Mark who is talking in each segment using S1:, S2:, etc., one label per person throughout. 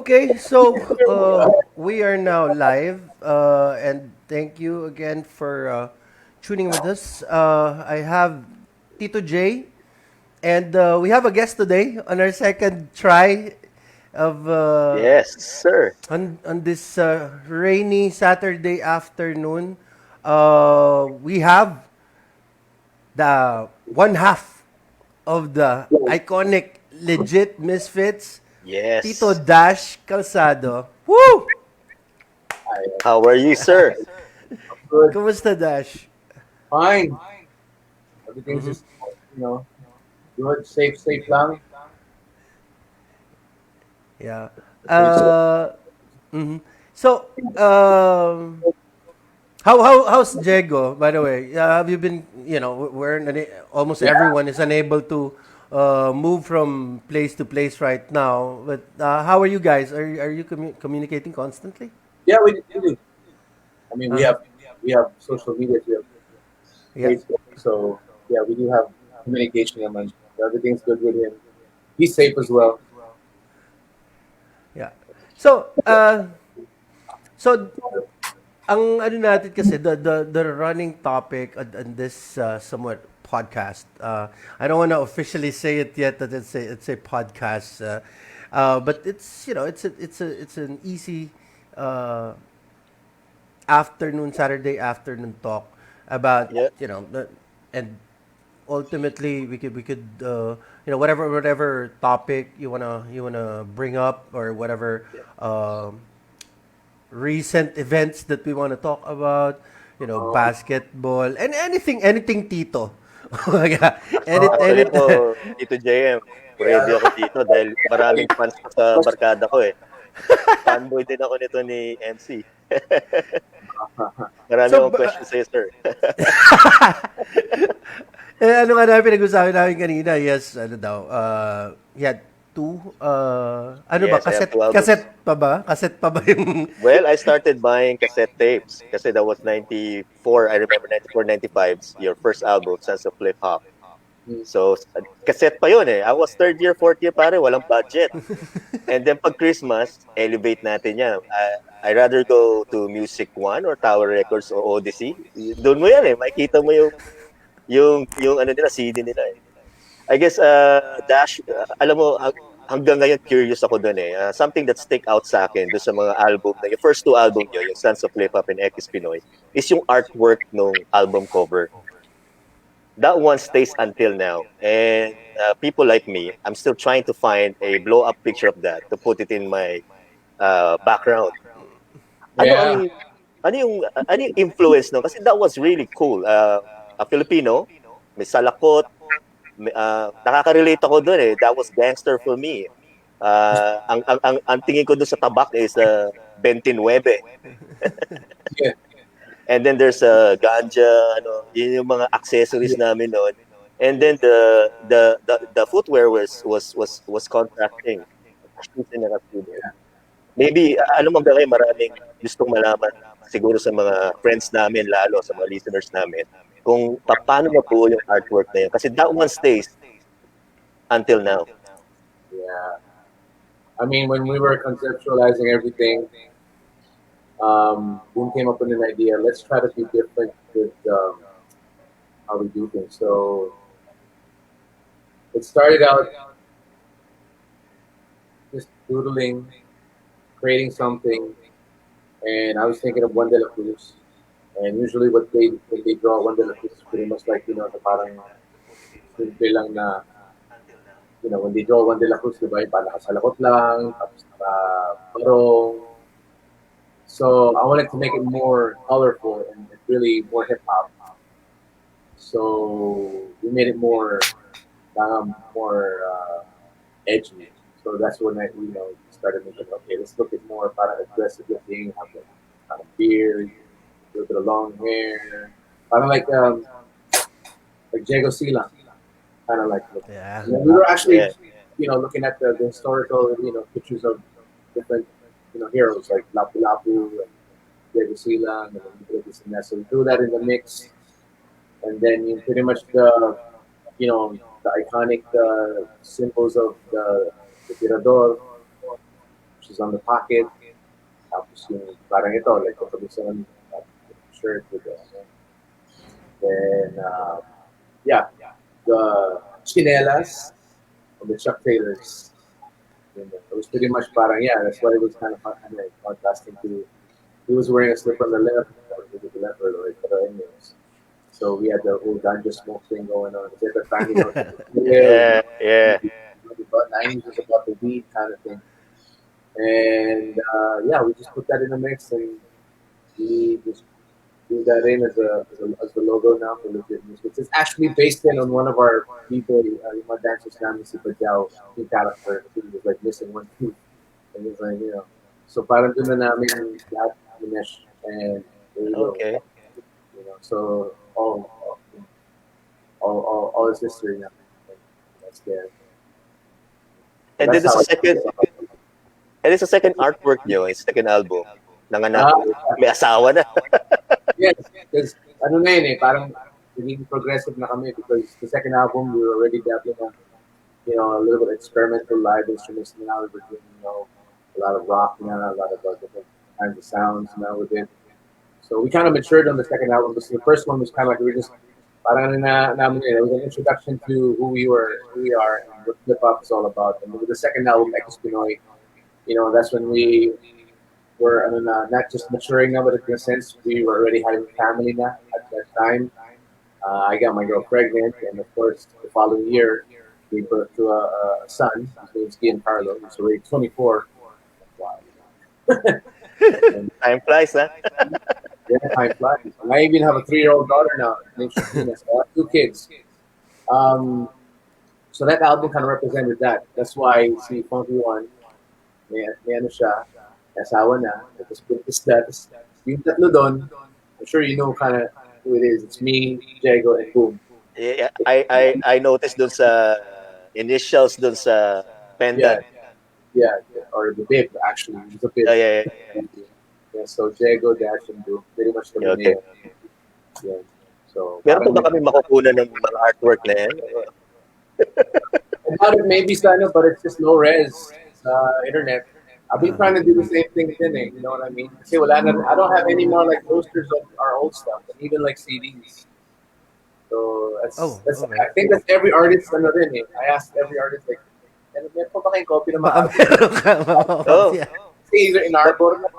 S1: Okay, so we are now live, and thank you again for tuning with us. I have Tito J, and we have a guest today on our second try of
S2: Yes, sir.
S1: on this rainy Saturday afternoon. We have the one half of the iconic, legit Misfits, Tito
S2: Yes.
S1: Dash Calzado. Woo!
S2: How are you, sir?
S3: Good,
S1: Kumusta, Dash?
S3: fine. Everything's
S1: Mm-hmm.
S3: just, you know, good, safe lang.
S1: Yeah.
S3: That's what you said.
S1: Uh, mhm. So, how's Diego? By the way, have you been? Almost
S3: Yeah,
S1: everyone is unable to move from place to place right now. But how are you guys? Are you communicating constantly?
S3: yeah, we do. I mean,
S1: Uh huh.
S3: we have social media, we have
S1: Yeah.
S3: Facebook, so yeah, we do have communication. And everything's good with him. He's safe as well.
S1: Yeah. So, so ang ano natin kasi the running topic on this somewhat podcast. I don't want to officially say it yet that it's a podcast, but it's an easy uh, afternoon Saturday afternoon talk about
S2: Yeah.
S1: and ultimately we could whatever topic you wanna bring up or whatever um recent events that we want to talk about,
S3: Um,
S1: basketball and anything Tito. Yeah,
S2: Actually
S1: any
S2: ako, Tito JM, ready
S3: yeah,
S2: ako dito dahil maraming fans ko sa barkada ko eh. Fanboy din ako nito ni MC. Marami
S1: so
S2: akong question sa'yo, sir.
S1: ano nga namin pinag-usapan namin kanina, yes, ano daw, he had two, ano ba,
S2: Yes, I have
S1: cassette,
S2: two albums.
S1: cassette pa ba? Cassette pa ba yung,
S2: Well, I started buying cassette tapes kasi that was 94, I remember 94, 95's, your first album, Sense of Flip Hop.
S3: mm,
S2: So, cassette pa yun eh. I was third year, fourth year pare, walang budget. And then pag Christmas, elevate natin yan. I rather go to Music One or Tower Records o Odyssey. Doon mo yan eh. Makikita mo yung ano nila, CD nila eh. I guess, Dash, alam mo, hanggang ngayon curious ako doon eh. Something that stick out sa akin doon sa mga album na, yung first two album nyo, yung Sons of Flip Hop and X Pinoy, is yung artwork ng album cover. That one stays until now. And people like me, I'm still trying to find a blow up picture of that to put it in my background. Ano ang
S3: yeah,
S2: ano yung influence no? Kasi that was really cool. A Filipino, may salakot, nakaka-relate ako doon eh. That was gangster for me. Ang tingin ko doon sa tabak is 29.
S3: yeah,
S2: And then there's ganja, ano, yun yung mga accessories
S3: yeah,
S2: namin noon. And then the footwear was contrasting. Shoes and naka-studio. Maybe alam mo ba maraming gustong malaman siguro sa mga friends namin lalo sa mga listeners namin kung paano nabuo yung artwork na yun. Kasi that one stays until now.
S3: yeah. I mean, when we were conceptualizing everything, Boom came up with an idea. Let's try to be different with how we do things. So it started out just doodling, creating something, and I was thinking of one de la Cruz. And usually, what they when they draw one de la Cruz is pretty much like the parang simple lang na when they draw one de la Cruz, di ba? Parang nakasalakot lang, tapos barong. So I wanted to make it more colorful and really more hip hop. So we made it more edgy. So that's when I started thinking, okay, let's look at more para aggressive looking, have the kind of beard, a little bit of long hair, kind of like Diego Sila, kind of like look.
S1: yeah.
S3: And then we were actually
S2: Yeah.
S3: looking at the historical pictures of different heroes like Lapu Lapu and Diego Sila and then this and that. So we threw that in the mix, and then pretty much the iconic symbols of the tirador, which is on the pocket. Tapos yung parang ito, like kung sabi sa shirt with the, then, yeah, the chinelas or the Chuck Taylors. And it was pretty much parang, yeah, that's why it was kind of like contrasting to, he was wearing a slip on the left, or with the left or the right, but anyways. So we had the whole ganja smoke thing going on. At the time,
S2: Yeah, yeah.
S3: about 90s was about the weed kind of thing. And yeah, we just put that in the mix and we just do that in as the logo now for Legit Misfitz. It's actually based in on one of our people, my dancers namin si Pajao, yung character. He was like missing one tooth. And he was like, so parang dun na namin lahat minesh and there you go.
S2: Okay.
S3: So all is history now. That's there.
S2: And then
S3: That's how
S2: and it's a second artwork nyo, it's second album. Nanganak,
S3: Ah,
S2: may asawa na.
S3: yes, because ano na yun parang naging progressive na kami because the second album we were already dabbling on, a little bit experimental live instruments now. We were doing, a lot of rock now, a lot of different kinds of sounds now with it. So we kind of matured on the second album because the first one was kind of like we were just parang it was an introduction to who we are, and what hip hop is all about. And with the second album, Ex Pinoy, that's when we were not just maturing now, but in a sense we were already having family now at that time. I got my girl pregnant, and of course the following year we birthed to a son. His name's Giancarlo. He's already 24. Wow. And,
S2: Time flies, ha?
S3: yeah, time flies. And I even have a 3-year-old daughter now named Shakina. So I have 2 kids. So that album kind of represented that. That's why si Funky One, may ano siya, asawa na, tapos buntis na, tapos yung tatlo doon, I'm sure you know kind of who it is. It's me, Diego, and Boom.
S2: Yeah, I noticed dun sa initials dun sa
S3: Yeah,
S2: pendant.
S3: yeah, or the bib actually. It's a bib.
S2: Yeah.
S3: Yeah, so Diego, Dash, and Boom, pretty much the
S2: Yeah, okay.
S3: name. Yeah. So
S2: Meron
S3: parang
S2: pa ba kami makukunan ng mga artwork na yan?
S3: about it maybe sana, but it's just low res internet. I've been trying to do the same thing din you know what I mean? Kasi wala na, I don't have any more like posters of our old stuff, and even like CDs. So that's
S1: okay.
S3: I think that's every artist ano rin I asked every artist like, meron pa ba kayong copy ng mga
S1: Baka
S3: album?
S1: meron ka.
S2: Oh.
S1: Yeah.
S3: Kasi either in Arbor na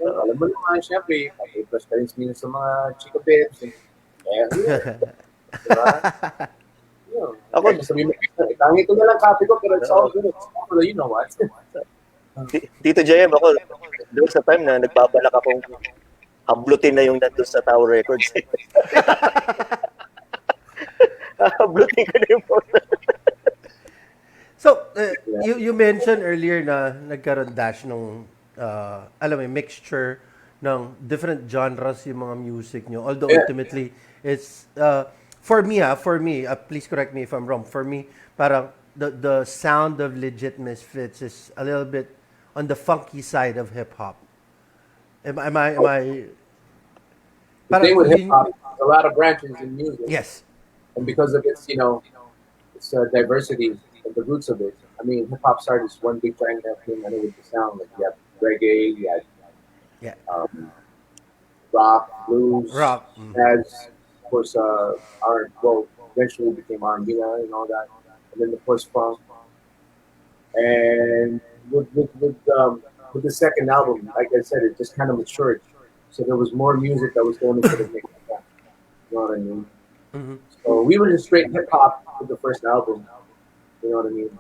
S3: alam mo naman, syempre, papiplas ka rin minsan sa mga Chico Bits. Diba?
S2: Ako,
S3: sabi mo, tangi ko na lang copy ko, pero it's all good. It's all good, you know what?
S2: Tito JM, ako, doon sa time na nagbabalak akong hablutin na yung nandun sa Tower Records. Hablutin ko na yung poster.
S1: So, you mentioned earlier na nagkaroon dash nung, alam mo, mixture ng different genres yung mga music nyo. Although ultimately, it's, for me, please correct me if I'm wrong. For me, parang the sound of Legit Misfitz is a little bit on the funky side of hip hop. Am I?
S3: The thing with hip hop, a lot of branches in music.
S1: Yes.
S3: And because of its, its diversity and the roots of it. I mean, hip hop started as one big giant thing. I know with the sound, like you have reggae, you had rock, blues, jazz, of course, eventually became R&B and all that, and then of course funk. And with the second album, like I said, it just kind of matured. So there was more music that was going into the mix. You know what I mean?
S1: Mm-hmm.
S3: So we were just straight hip hop with the first album. You know what I mean?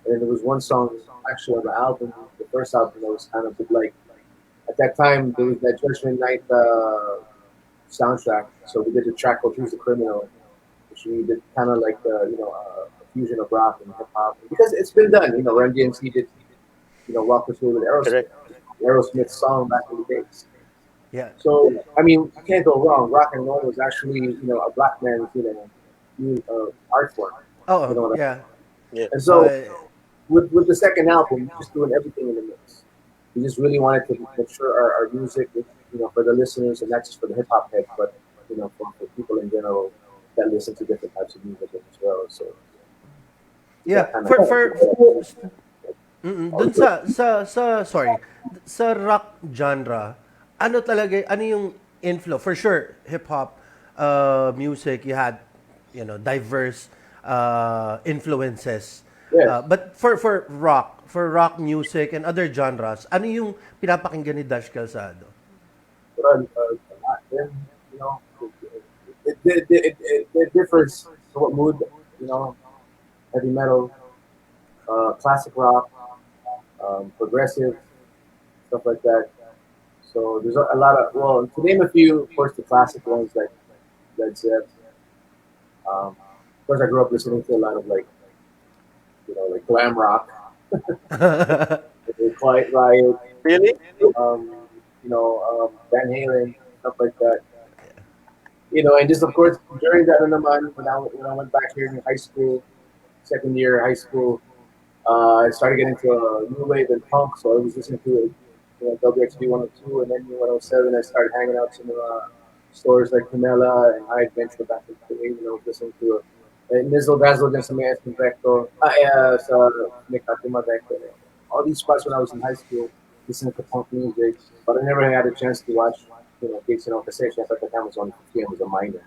S3: And then there was one song actually on the album, the first album, that was kind of like, at that time there was that Judgment Night soundtrack. So we did a track called "Who's the Criminal," which we did kind of like a fusion of rock and hip hop, because it's been done. Run DMC did, Walk This Way with Aerosmith's song back in the days.
S1: Yeah.
S3: So I mean, you can't go wrong. Rock and roll was actually, a black man's, art form.
S1: Oh,
S3: You know what I
S1: yeah.
S2: Yeah.
S3: And so with the second album, just doing everything in the mix. We just really wanted to make sure our music, for the listeners, and not just for the hip hop heads, but for people in general that listen to different types of music as well. So
S1: yeah.
S3: that kind of-
S1: Dun sorry, sa rock genre, ano talaga, ano yung inflow? For sure, hip hop music, you had, diverse influences.
S3: Yes.
S1: But for rock music and other genres, ano yung pinapakinggan ni Dash Calzado?
S3: But then, you know, it differs to what mood, you know, heavy metal, classic rock, progressive, stuff like that. So there's a lot of, well, to name a few, of course, the classic ones like Led Zepp. Of course, I grew up listening to a lot of like, like glam rock, Quiet Riot,
S2: Really?
S3: Van Halen, stuff like that. And just of course during that naman, when I went back here in high school, second year high school, I started getting into new wave and punk, so I was listening to WXB 102, and then 107. I started hanging out some stores like Canela and High Adventure back in the day. Listening to Nizzle Dazzle din sa may Vector, sa may Katima Vector. All these spots when I was in high school, listening to punk music, but I never had a chance to watch, gigs, kasi at the time I was only 15, I was a minor,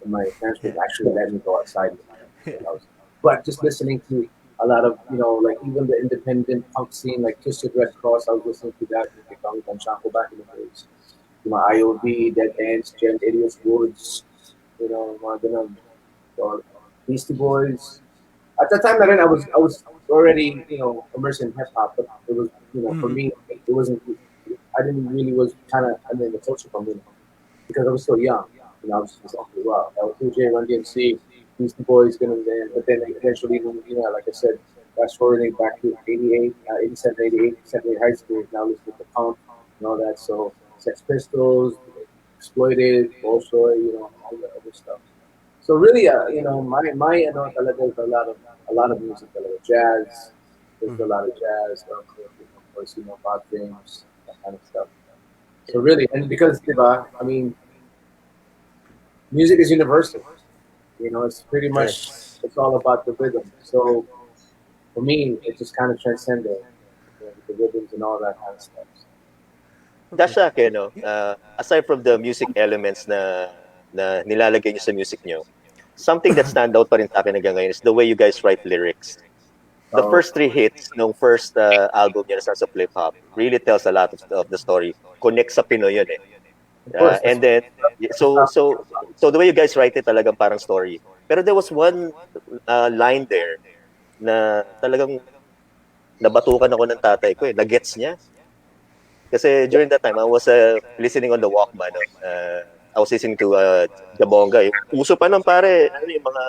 S3: and my parents would actually let me go outside when I was, but just listening to a lot of, like even the independent punk scene, like Twisted Red Cross, I was listening to that with Kami Tanshanko back in the days. IOD, Dead Ends, Gen Idiots Woods, mga ganun. So, Beastie Boys. At the time, I was already, immersed in hip hop, but it was, for me, it wasn't. I didn't really was kind of, the culture for me because I was so young. I was just okay, wow, L2J, Run DMC, Beastie Boys, but then eventually, like I said, fast forwarding back to 88, 87, 88, 78 high school, now listening to punk and all that. So Sex Pistols, Exploited, Bolshoi, all the other stuff. So really, talaga is a lot of music, talaga. Jazz. There's a lot of jazz, of course, pop things, that kind of stuff. So really, and because, diba, music is universal. It's pretty much,
S2: Yes.
S3: it's all about the rhythm. So for me, it just kind of transcended, the rhythms and all that kind of stuff.
S2: Dash sa akin, no? Aside from the music elements na nilalagay niyo sa music niyo, something that stand out pa rin sa akin hanggang ngayon is the way you guys write lyrics. The
S3: So,
S2: first three hits nung first album niya na Sons of Flip Hop really tells a lot of the story. Connect sa Pinoy yun eh.
S3: of course,
S2: And then so the way you guys write it talagang parang story. Pero there was one line there na talagang nabatukan ako ng tatay ko eh. Nagets niya. Kasi during that time I was listening on the Walkman. No? I was listening to Jabonga. Uso pa nun pare, yung mga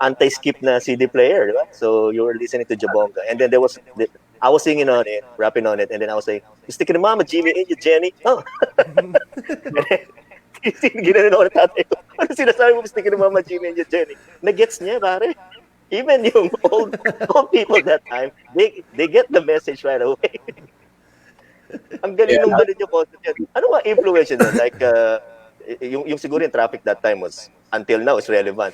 S2: anti-skip na CD player, di ba? So you were listening to Jabonga. And then I was singing on it, rapping on it, and then I was saying, "You sticking to mama, Jimmy, and you, Jenny?" Oh. Ginanon ako ng tatay ko. Ano sinasabi mo, sticking to mama, Jimmy, and you, Jenny? Nagets niya, pare. Even yung old people that time, they get the message right away. Ang galing
S3: yeah,
S2: nung ganun yung concept yan. Ano nga influence nun? Like, yung siguro yung traffic that time was, until now, is relevant.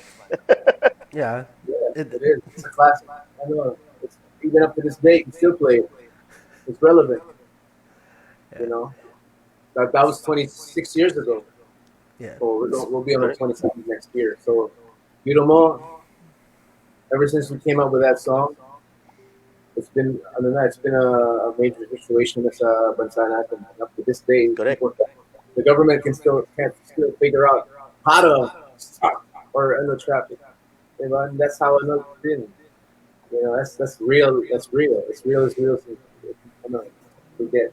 S1: Yeah.
S3: yeah,
S1: It,
S3: it is. It's a classic. I know. It's, even up to this day, you can still play it. It's relevant. You know, that was 26 years ago.
S1: yeah.
S3: So we'll be on the 27th next year. So, Mo, ever since we came up with that song, it's been, other than that, it's been a major situation that's bansa natin. And up to this day,
S2: Correct.
S3: the government can't still figure out how to stop or end the traffic. And that's how another thing. That's real. That's real. It's real as real as we get.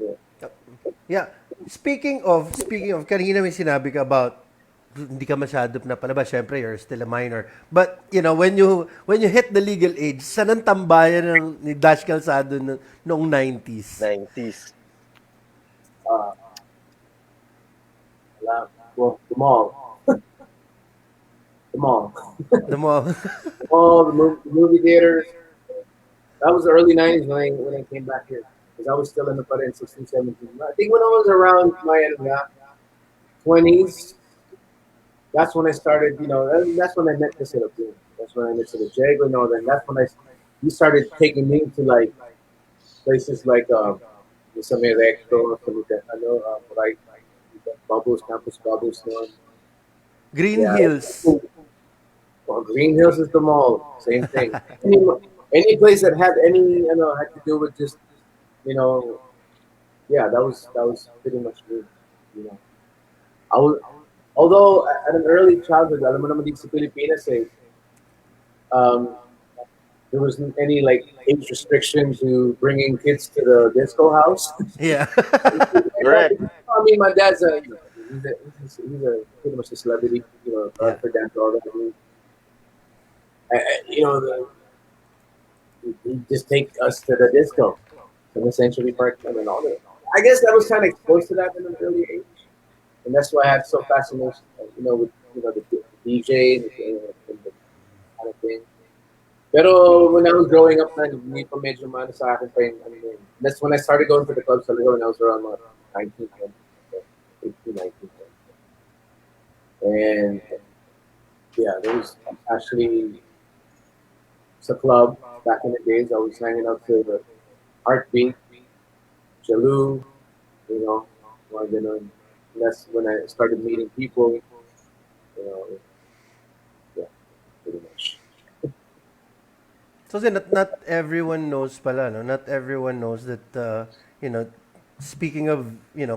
S3: Yeah.
S1: Yeah. Speaking of, kanina may sinabi ka about hindi ka masyado na palabas. Syempre, you're still a minor. But, when you hit the legal age, saan ang tambayan ni Dash Calzado noong 90s?
S2: 90s.
S3: Uh, well, the mall. The mall.
S1: The mo
S3: The mall, the movie theaters. That was the early 90s when I came back here. Because I was still in the in 16, 17. I think when I was around my 20s, that's when I started, that's when I met the Philippines. That's when I met the Jago and all that. That's when I he started taking me to like places like sa may recto, sa may right, Bubbles, Campus Bubbles noon.
S1: Green
S3: Yeah.
S1: Hills.
S3: Well, Green Hills is the mall. Same thing. Any, any place that had any, had to do with just, you know, yeah, that was pretty much me. You know, I was, although at an early childhood, alam mo naman dito sa Pilipinas um, there wasn't any like age restriction to bringing kids to the disco house.
S1: Yeah.
S2: Correct.
S3: I mean, my dad's he's a pretty much a celebrity,
S1: Yeah.
S3: for dance already. He'd just take us to the disco, to the Century Park, and all that. I guess I was kind of exposed to that in an early age, and that's why I had so fascination, with the DJ and the kind of thing. Pero when I was growing up, hindi pa medyo mano sa akin pa yung, that's when I started going to the clubs talaga when I was around 19, 20, 18, 19, 20. And yeah, there was actually it's a club back in the days. I was hanging out to the Heartbeat, Jaloo, you know, mga ganun. And that's when I started meeting people, yeah, pretty much.
S1: So not everyone knows pala, no? Not everyone knows that you know, speaking of,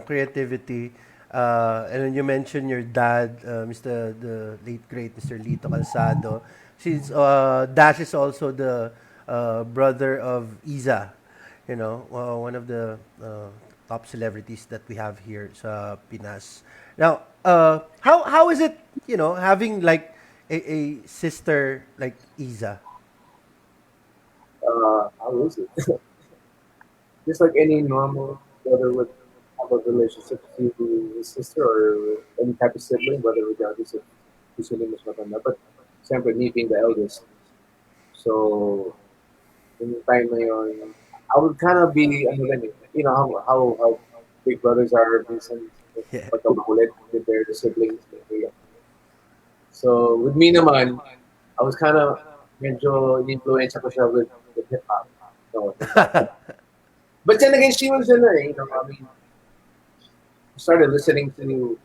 S1: creativity, and when you mentioned your dad, Mr. the late great Mr. Lito Calzado, Dash is also the brother of Iza, one of the top celebrities that we have here sa Pinas. Now, how is it, having like a sister like Iza?
S3: How is it? Just like any normal brother would have a relationship to his sister or any type of sibling, whether regardless of who's yung mas matanda. But siyempre, me being the eldest, so in the time na yun, I would kind of be, ano rin how big brothers are minsan
S1: Yeah.
S3: pagkabulit with their siblings. So with me naman, I was kind of medyo influence ko siya with hip hop. So, but then again, she was in there, I mean, started listening to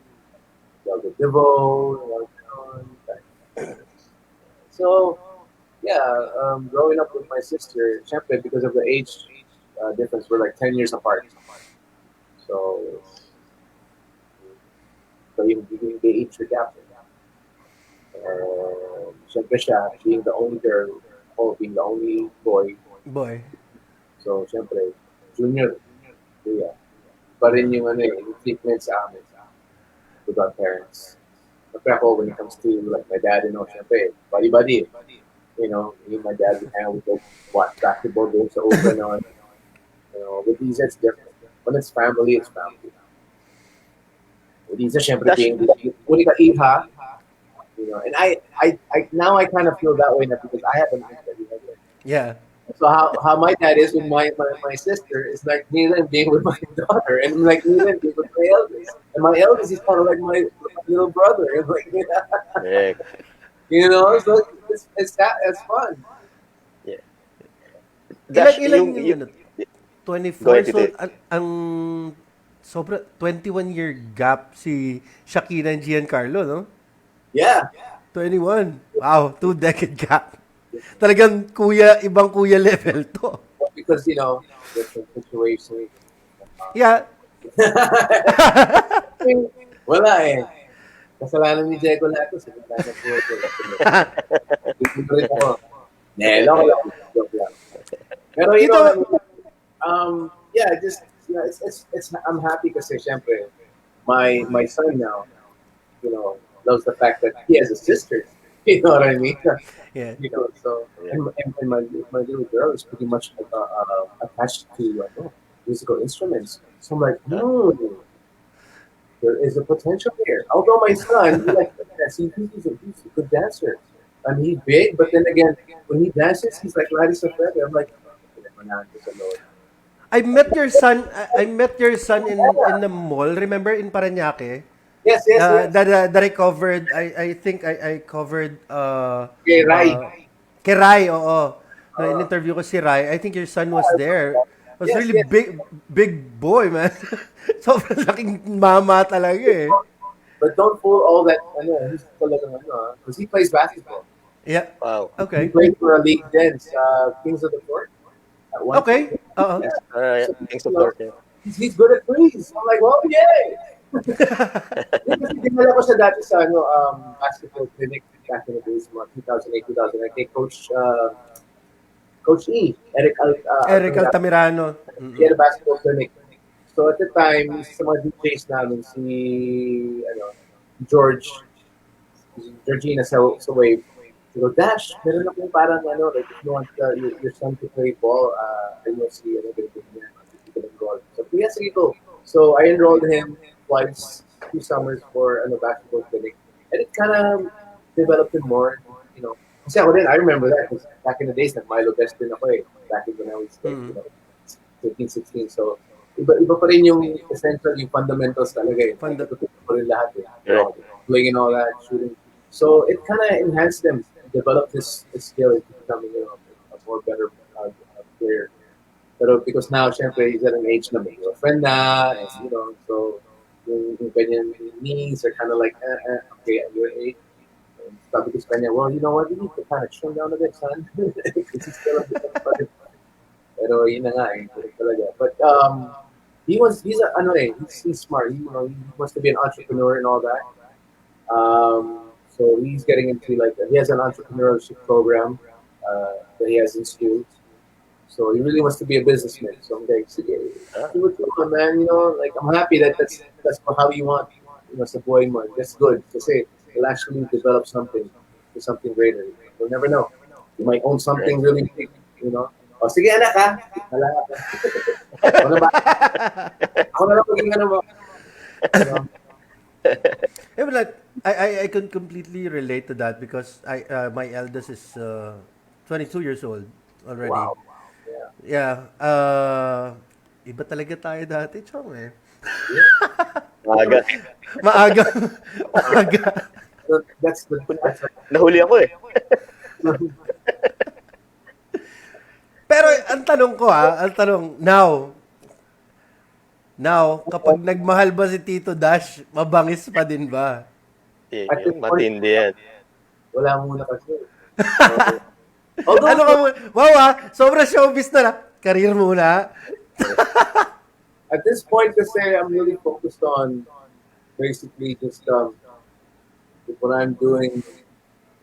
S3: the Devo, so yeah, growing up with my sister, syempre, because of the age difference, we're like 10 years apart. So, yung the age gap. Syempre siya, being the only girl, or being the only boy.
S1: Boy.
S3: So, syempre, junior, yeah. Pa rin yung, yung treatment sa amin with our parents. But ako, when it comes to like my dad, syempre, buddy. Me and my dad, we go watch basketball games over and on. With these, it's different. When it's family, it's family. With these, syempre,
S2: That's
S3: being, unika iha, and I now I kind of feel that way now because I have an aunt.
S1: Yeah.
S3: So how my dad is with my sister is like me and being with my daughter, and like me and being with my eldest. And my eldest is kind of like my little brother. It's like,
S2: yeah.
S3: so it's fun.
S2: Yeah.
S1: Ilan
S2: Dash,
S1: ilan
S2: yung,
S1: yung
S2: yung
S1: ano?
S2: go
S1: 24.
S2: ahead,
S1: So
S2: Tite.
S1: ang sobra 21-year gap si Shakira and Giancarlo, no?
S3: Yeah,
S1: 21. Wow, 2-decade gap. Talagang ibang kuya level to.
S3: because different situations.
S1: Yeah.
S3: Wala eh. Kasalanan ni Diego lahat to. Sige na po ito. Dito rin ako. Nelo lang. Joke lang. Pero
S1: Tito,
S3: yeah, just it's I'm happy kasi syempre my son now, loves the fact that he has a sister. You know what I mean?
S1: yeah.
S3: So
S2: Yeah.
S3: and my little girl is pretty much attached to musical instruments. So I'm like, there is a potential here. Although my son, he like dance, he's a good dancer. And he's big, but then again, when he dances, he's like Larry Safari. I'm like,
S1: I met your son in the mall. Remember in Parañaque?
S3: yes, yes, yes.
S1: That I covered. I think I covered
S3: Okay, Rai.
S1: Keray, oo. na in-interview ko si Rai, I think your son was there. Was
S3: Yes,
S1: really
S3: yes.
S1: big boy, man. Sobrang laking mama talaga eh.
S3: But don't fool all that. Ano, he's talagang because he plays basketball.
S1: Yeah.
S2: Wow.
S3: He
S1: Okay.
S3: played for a league then, Kings of the Court at one
S1: Okay.
S3: point.
S1: Uh-uh.
S3: Yeah.
S2: All right.
S3: So,
S2: Thanks
S3: you know,
S2: support. Yeah.
S3: he's good at threes. I'm like, well, yay! Kasi dinala ko siya dati sa basketball clinic back in the days, mga 2008, 2009. Kay Coach E,
S1: Eric
S3: Altamirano.
S1: Altamirano.
S3: He
S1: Mm-mm.
S3: had a basketball clinic. So at the time, sa mga DJs namin, George, Georgina sa Wave, she go, Dash, meron akong parang like if you want your son to play ball, I know si, ganito niya, you can enroll. So, yeah, sige go. So, I enrolled him twice, 2 summers for basketball clinic. And it kind of developed him more, you know. Kasi ako din, I remember that, because back in the days, nag-Milo Best din ako eh, back when I was like,
S1: Mm.
S3: 15, 16. So, iba pa rin yung essential, yung fundamentals talaga eh.
S1: Funda-
S3: Natutunan ko rin lahat eh.
S2: Right.
S3: Playing and all that, shooting. So, it kind of enhanced them, developed this skill into becoming, a more better player. Pero because now, syempre, he's at an age na may girlfriend na, and, so, yung kanyang knees are kind of like, okay, at your age. And sabi ko sa kanya, well, you know what, you need to kind of trim down a bit, son. Because he's still a bit of. Pero yun na nga eh, correct talaga. But he's smart. He wants to be an entrepreneur and all that. So he's getting into he has an entrepreneurship program that he has in school. So he really wants to be a businessman. So I'm like, sige, do what you want, man. Like I'm happy that's how you want, sa boy mo. That's good. Kasi he'll actually develop something to something greater. You'll never know. You might own something really big, O sige anak ha. Wala ka. Ako na ba? Ako na lang maging mo.
S1: Yeah, but like, I can completely relate to that because my eldest is 22 years old already.
S3: Wow.
S1: Yeah. Iba talaga tayo dati, chong eh.
S2: Maaga.
S1: Maaga. Maaga.
S3: So that's
S2: Nahuli ako eh.
S1: Pero ang tanong, now, kapag nagmahal ba si Tito Dash, mabangis pa din ba?
S3: At this point,
S2: Matindi yan.
S3: wala muna kasi.
S1: Ano ka mo? Wow sobra showbiz na. Career muna.
S3: At this point kasi I'm really focused on basically just what I'm doing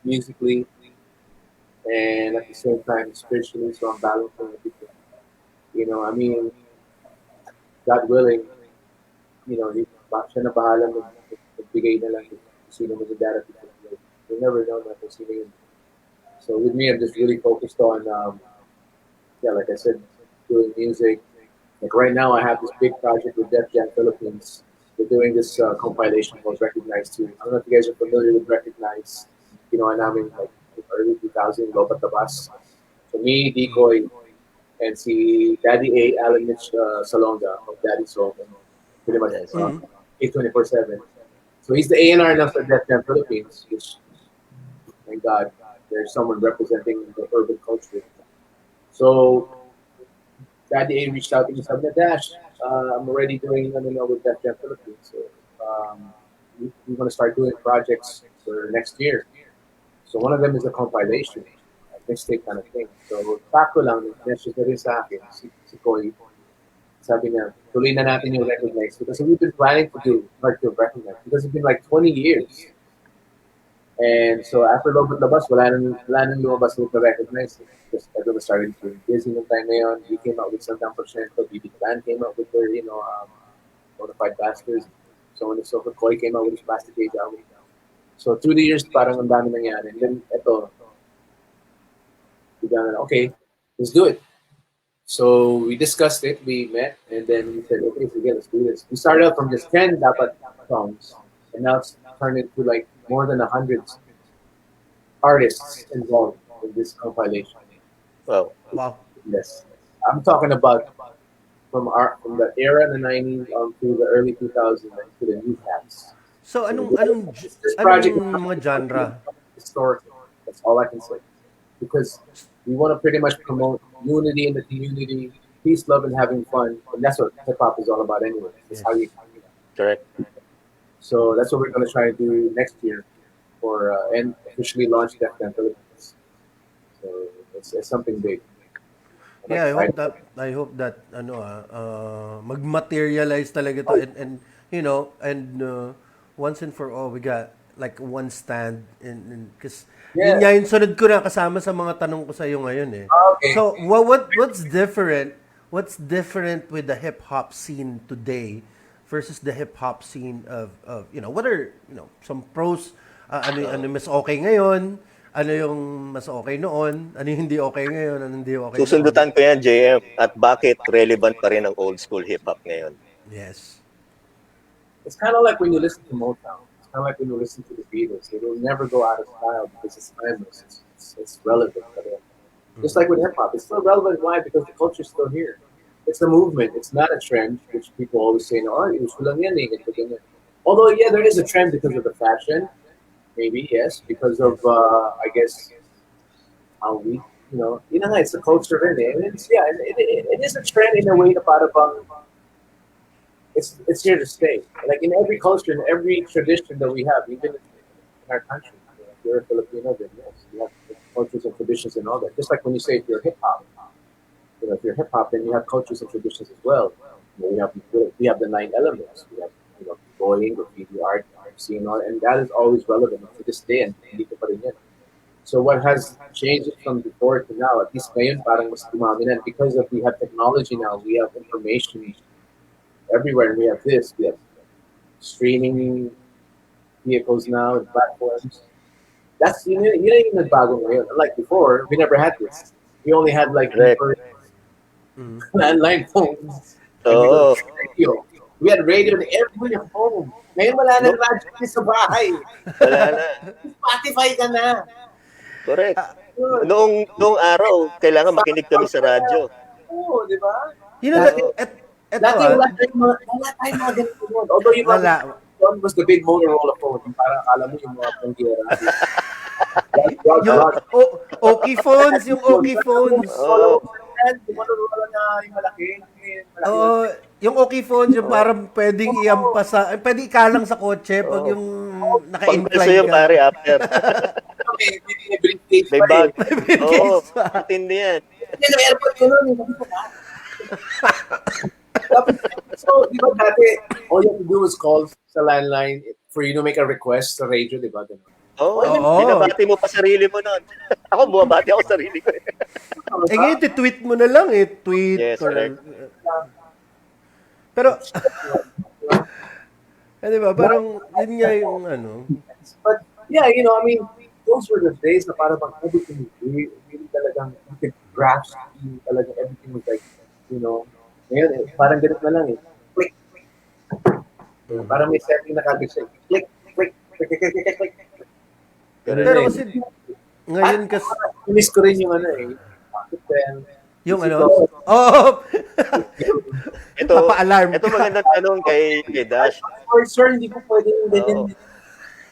S3: musically and at the same time spiritually, so I'm balancing everything. I mean, God willing, siya na bahala magbigay na lang kung sino mo sa darating. You never know na kung sino yun. So with me, I'm just really focused on, like I said, doing music. Like right now, I have this big project with Def Jam Philippines. We're doing this compilation called Recognize 2. I don't know if you guys are familiar with Recognize. And I'm in like early 2000, Lobat Tabas. So me, Decoy, and si Daddy A, Alan Mitch Salonga of Daddy Soul, and pretty much 824/7. So he's the A&R now for Def Jam Philippines, which, thank God, there's someone representing the urban culture. So Daddy A reached out to me and said, Dash, I'm already doing with Def Jam Philippines. So we want to start doing projects for next year. So one of them is a compilation, a mixtape kind of thing. So sakto lang, message na rin sa akin, si Koy. Sabi niya, tuloy na natin yung Recognize. Because we've been planning to do Recognize. Because it's been like 20 years. And so after Lobot Labas, wala nang lumabas with the Recognize. Because everyone started being busy ng time na yun. We came out with Sandang Porsyento. BB Clan came out with their, Bonafide Bastards. So on and so forth. Koy came out with his Bastard Age album. So through the years, parang ang dami nangyari. And then, okay, let's do it. So we discussed it, we met, and then we said, okay, so let's do this. We started out from just 10 dapat songs, and now it's turned into like more than 100 artists involved in this compilation.
S1: Wow.
S3: Yes. I'm talking about from the era in the 90s to the early 2000s to the new cats.
S1: So anong
S3: This project
S1: mga genre?
S3: historical. That's all I can say. Because We want to pretty much promote unity in the community, peace, love, and having fun. And that's what hip hop is all about, anyway. It's how you.
S2: Correct.
S3: So that's what we're going to try to do next year, for and officially launch Def Jam Philippines. So it's something big. I'm
S1: Yeah,
S3: excited.
S1: I hope that mag-materialize talaga to, and once and for all we got like one stand in cuz yun
S3: Yeah.
S1: nga yung sunod ko na kasama sa mga tanong ko sa iyo ngayon eh.
S3: Okay.
S1: So, what's different? What's different with the hip hop scene today versus the hip hop scene of what are, some pros, ano mas okay ngayon? Ano yung mas okay noon? Ano yung hindi okay ngayon? Ano hindi okay noon?
S2: Susundutan ko yan, JM. At bakit relevant pa rin ang old school hip-hop ngayon?
S1: Yes.
S3: It's kind of like when you listen to Motown. It's kind of like when you listen to the Beatles. It will never go out of style because it's timeless. It's relevant. Just like with hip hop, it's still relevant. Why? Because the culture's still here. It's a movement. It's not a trend, which people always say, "No, uso lang yan, ganito, ganyan." Although, yeah, there is a trend because of the fashion. Maybe yes, because of I guess how we, nga, it's the culture in it. And it is a trend in a way na para bang it's here to stay. Like in every culture, in every tradition that we have, even in our country. If you're a Filipino, then yes, you have cultures and traditions and all that. Just like when you say if you're hip hop, if you're hip hop, then you have cultures and traditions as well. We have the 9 elements. We have bowling, graffiti art, seeing all, and that is always relevant to this day, and hindi ko pa rin yan. So what has changed from before to now, at least ngayon parang mas dumami na, because of we have technology now, we have information everywhere, and we have streaming vehicles now and platforms. That's yun yung nagbago ngayon. Unlike before, we never had this. We only had like
S2: Correct.
S3: landline phones.
S2: Oo.
S3: Radio. We had radio in every home. Ngayon wala na radio sa bahay.
S2: Wala na.
S3: Spotify ka na.
S2: Correct. Noong araw, kailangan makinig kami sa radyo.
S3: Oo, di ba?
S1: Wala
S3: tayong mga ganito. Although yung
S1: Wala.
S3: one was the big Motorola phone. Parang akala mo yung mga pangyera.
S1: Okay phones, yung okay phones.
S2: Oo.
S3: Yung Motorola na yung malaki.
S1: Oo, yung okay phones, yung parang pwedeng pwedeng ikalang sa kotse pag yung
S2: Pag
S1: naka-incline
S2: yung
S1: ka.
S2: pare after.
S3: May briefcase
S2: May
S3: pa
S2: bag.
S3: eh.
S2: Oo. Matindi yan.
S3: Yan ang airport ko nun. So, di ba dati, all you have to do was call sa landline for you to make a request sa radio, di ba?
S2: Oo.
S1: Oo.
S2: Binabati mo pa sarili mo nun. Ako, bumabati ako sarili ko.
S1: Ngayon, tweet mo na lang eh. Tweet.
S2: Yes, correct.
S1: Pero, di ba, parang, yun nga yung
S3: But, yeah, I mean, those were the days na parang everything really talagang you could grasp, talagang everything was like, ngayon, parang ganit na lang eh. Click. Parang may setting na kagad siya. Click, click, click, click, click, click, click.
S1: Pero kasi, ngayon kasi,
S3: miss ko rin yung pocket pen.
S1: yung oh!
S2: Ito,
S1: Papa-alarm.
S2: ito magandang tanong kay Dash.
S3: Or sir, hindi ko pwede yung ganyan.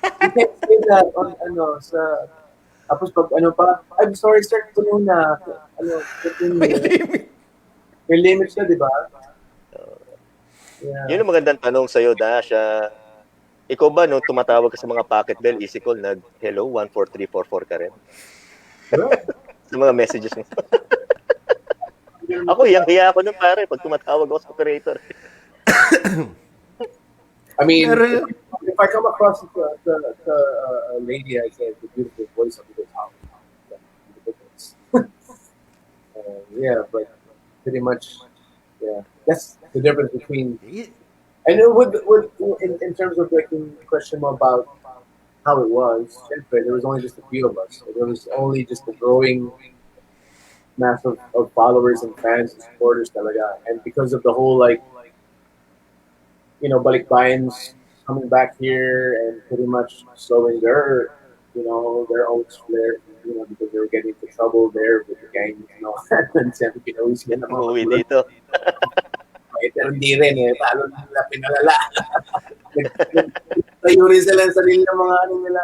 S3: You can't say that on, sa, tapos pag I'm sorry sir, ito na, may limits na, di ba? Yeah.
S2: Yun ang magandang tanong sa'yo, Dash. Ikaw ba, nung tumatawag ka sa mga pocket bell, easy call, hello, 14344 ka rin? Sa mga messages mo. Ako, hiyang-hiya ako nun, pare, pag tumatawag ako sa operator.
S3: I mean, if I come across a lady, I say, the beautiful voice of the house. Yeah, but pretty much, yeah. That's the difference between. And in terms of like the question about how it was, there was only just a few of us. There was only just a growing mass of followers and fans and supporters talaga. And because of the whole balikbayans coming back here and pretty much slowing their own flair, because they were getting into trouble there with the gang, and siyempre pinawi sila ng mga
S2: Umuwi dito.
S3: pero hindi rin talo nila pinalala. Tayo rin sila sa sarili ng mga nila.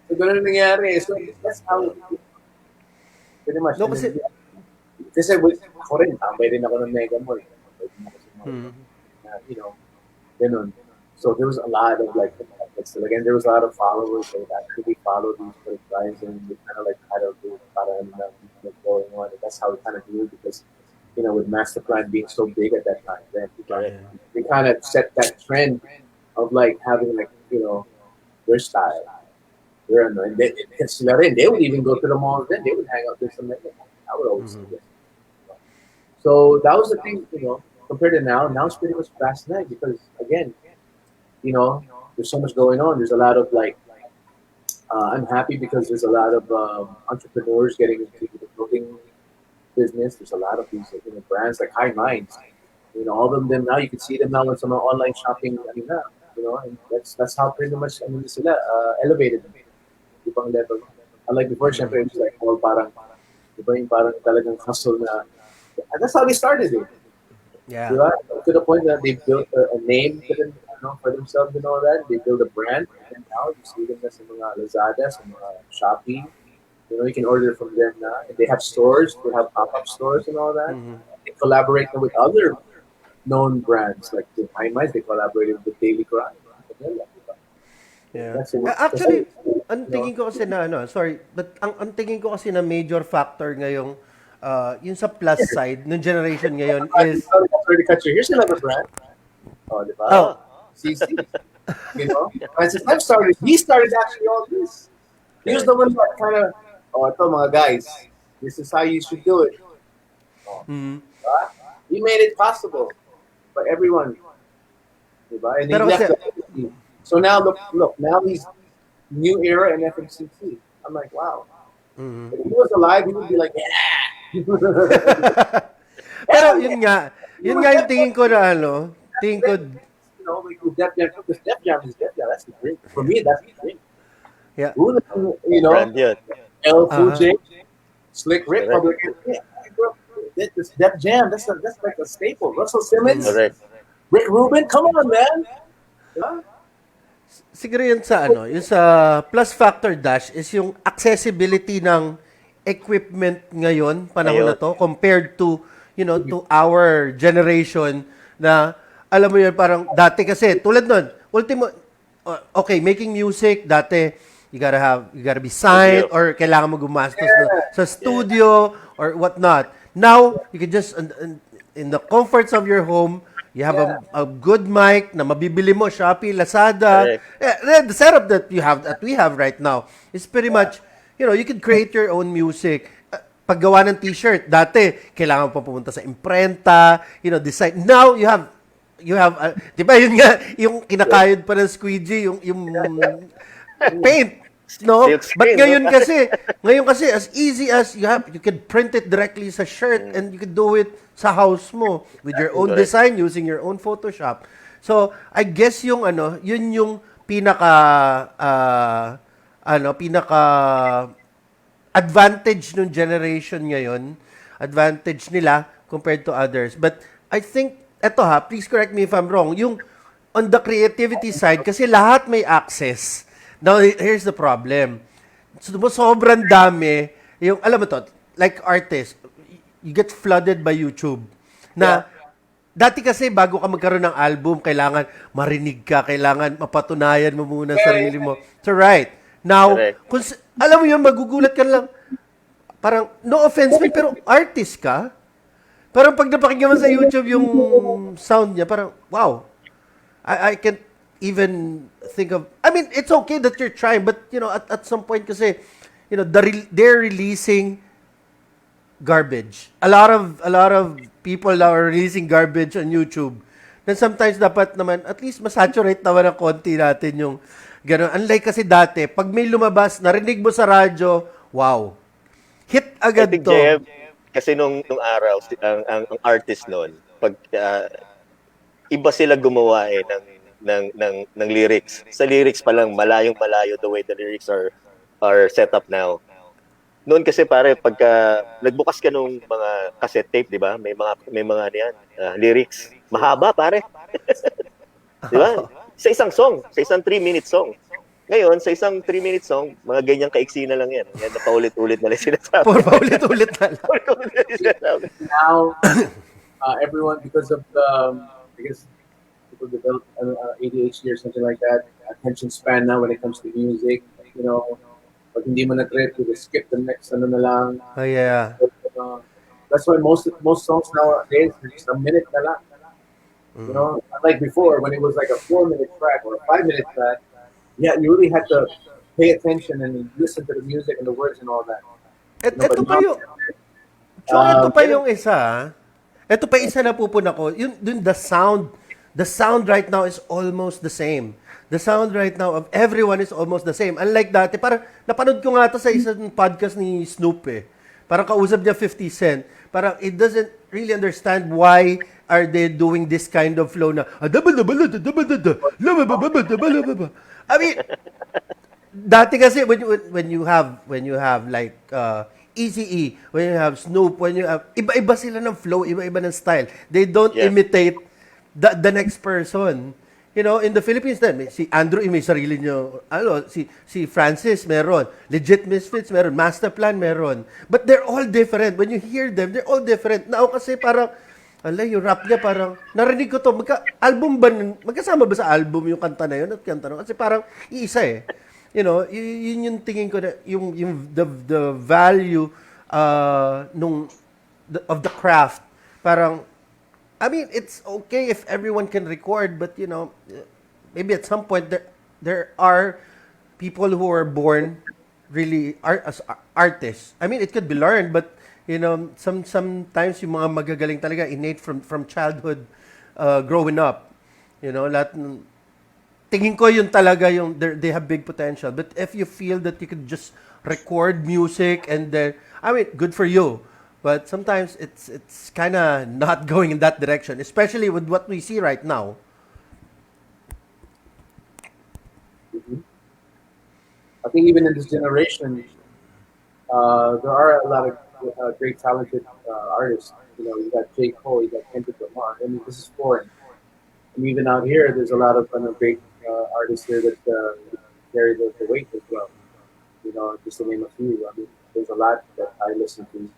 S3: So, ganun nangyari. So, that's how Pretty much.
S1: No,
S3: And then,
S1: kasi,
S3: kasi ako rin, tambay rin ako ng Mega Mall. Tambay din ako sa mga, you know, ganun. So there was a lot of like, again, there was a lot of followers that actually follow these guys and we kind of like try to do para what's going on. And that's how we kind of do it because, with Masterplan being so big at that time, then we kind of set that trend of like having like, their style. And they would even go to the malls then. They would hang out there some night. I would always see this. So that was the thing, compared to now it's pretty much fast night because again, there's so much going on. There's a lot of like, I'm happy because there's a lot of entrepreneurs getting into the clothing business. There's a lot of these brands like High Minds. All of them now you can see them now in some online shopping. And that's how pretty much sila elevated ibang level. Unlike before, syempre it was like all parang yung parang talagang hustle na. And that's how they started it.
S1: yeah.
S3: Diba? To the point that they built a name for themselves and all that. They build a brand, and now you see them sa mga Lazada, sa mga Shopee. You can order from them now. And they have stores. They have pop-up stores and all that. They collaborate with other known brands like the High Minds. They collaborated with Daily Grind.
S1: Yeah. Actually, ang tingin ko kasi na but ang tingin ko kasi na major factor ngayong yung sa plus side ng generation ngayon is
S3: sorry to cut you. Here's another brand. Oh, diba?
S1: Oh.
S3: CC. Francis Lem started. He started actually all this. He was the one that kind of, ito mga guys, this is how you should do it. He made it possible for everyone. Diba? And he left the So now look, now he's new era in FMCT. I'm like, wow. If he was alive, he would be like, yeah.
S1: Pero yun nga yung tingin ko na tingin ko
S3: like Def Jam, because Def Jam is Def Jam. That's the drink. For me, that's the drink.
S1: Yeah.
S3: L Cool J, Slick Rick, Public Enemy. This Def Jam, that's like a staple. Russell Simmons, Rick Rubin, come on, man. Yeah.
S1: Siguro yun sa yung sa plus factor dash is yung accessibility ng equipment ngayon, panahon na to, compared to, to our generation na, alam mo yun, parang dati kasi, tulad nun, okay, making music, dati, you gotta be signed or kailangan mo gumastos sa studio or whatnot. Now, you can just, in the comforts of your home, you have a good mic na mabibili mo, Shopee, Lazada. The setup that we have right now is pretty much, you can create your own music. Paggawa ng t-shirt, dati, kailangan pa pumunta sa imprenta, design. Now, you have, di ba yun nga, yung kinakayod pa ng squeegee, yung paint. No? But ngayon kasi, as easy as you can print it directly sa shirt and you can do it sa house mo with your own design using your own Photoshop. So, I guess yun yung pinaka advantage ng generation ngayon, advantage nila compared to others. But I think please correct me if I'm wrong, yung on the creativity side kasi lahat may access. Now, here's the problem. Sobrang dami, yung, alam mo to, like artists, you get flooded by YouTube. Na, dati kasi, bago ka magkaroon ng album, kailangan marinig ka, kailangan mapatunayan mo muna sarili mo. So, right. Now, alam mo yun, magugulat ka lang. Parang, no offense, pero artist ka. Parang pag napakinggan mo sa YouTube yung sound niya, parang, wow. I can't even think of, I mean, it's okay that you're trying, but, at some point kasi, they're releasing garbage. A lot of people now are releasing garbage on YouTube. Then sometimes dapat naman, at least masaturate naman ng konti natin yung gano'n. Unlike kasi dati, pag may lumabas, narinig mo sa radyo, wow. Hit agad to.
S2: JM, kasi nung araw, ang artist noon, pag iba sila gumawa ng lyrics. Sa lyrics pa lang, malayong-malayo the way the lyrics are set up now. Noon kasi pare, pagka nagbukas ka nung mga cassette tape, di ba? May mga lyrics. Mahaba pare. Di ba? Sa isang 3-minute song. Ngayon, sa isang 3-minute song, mga ganyang kaiksi na lang yan. Yan na paulit-ulit na lang
S1: Puro
S2: sinasabi.
S1: paulit-ulit na lang.
S2: Paulit-ulit na lang sinasabi.
S3: Now, everyone, because of the, because people develop ADHD or something like that, attention span now when it comes to music, you know, pag hindi mo na-trip, you just skip the next ano na lang.
S1: Oh, yeah.
S3: Uh, that's why most songs nowadays are just a minute na lang. You know, unlike before when it was like a 4-minute track or a 5-minute track, yeah, you really had to pay attention and listen to the music and the words and all that. You know, but
S1: Ito pa
S3: now,
S1: yung, Chong, ito pa
S2: Ganun.
S1: yung isa. Ah. Ito pa isa na pupuna ko. Dun the sound right now is almost the same. The sound right now of everyone is almost the same. Unlike dati, parang napanood ko nga to sa isang podcast ni Snoop eh. Parang kausap niya 50 Cent. Parang it doesn't really understand why are they doing this kind of flow na I mean, dati kasi when you have like Eazy-E, when you have Snoop, when you have iba-iba sila ng flow, iba-iba ng style. They don't
S2: Yeah.
S1: imitate the next person. You know, in the Philippines then, si Andrew may sarili niyo, si Francis meron, legit Misfitz meron, Masterplan meron. But they're all different. When you hear them, they're all different. Now kasi parang yung rap niya parang, narinig ko to, magkasama ba sa album yung kanta na yun at kanta na? Kasi parang iisa eh. You know, yun yung tingin ko na, the value of the craft. Parang, I mean, it's okay if everyone can record, but you know, maybe at some point there are people who are born really as artists. I mean, it could be learned, but you know, sometimes yung mga magagaling talaga innate from childhood, growing up. You know, tingin ko yun talaga yung they have big potential. But if you feel that you could just record music and then, I mean, good for you. But sometimes it's kind of not going in that direction, especially with what we see right now.
S3: I think even in this generation, there are a lot of great talented artists. You know, you got J. Cole, you got Kendrick Lamar. I mean, this is foreign. And even out here, there's a lot of great artists here that carry the weight as well. You know, just to name a few. I mean, there's a lot that I listen to,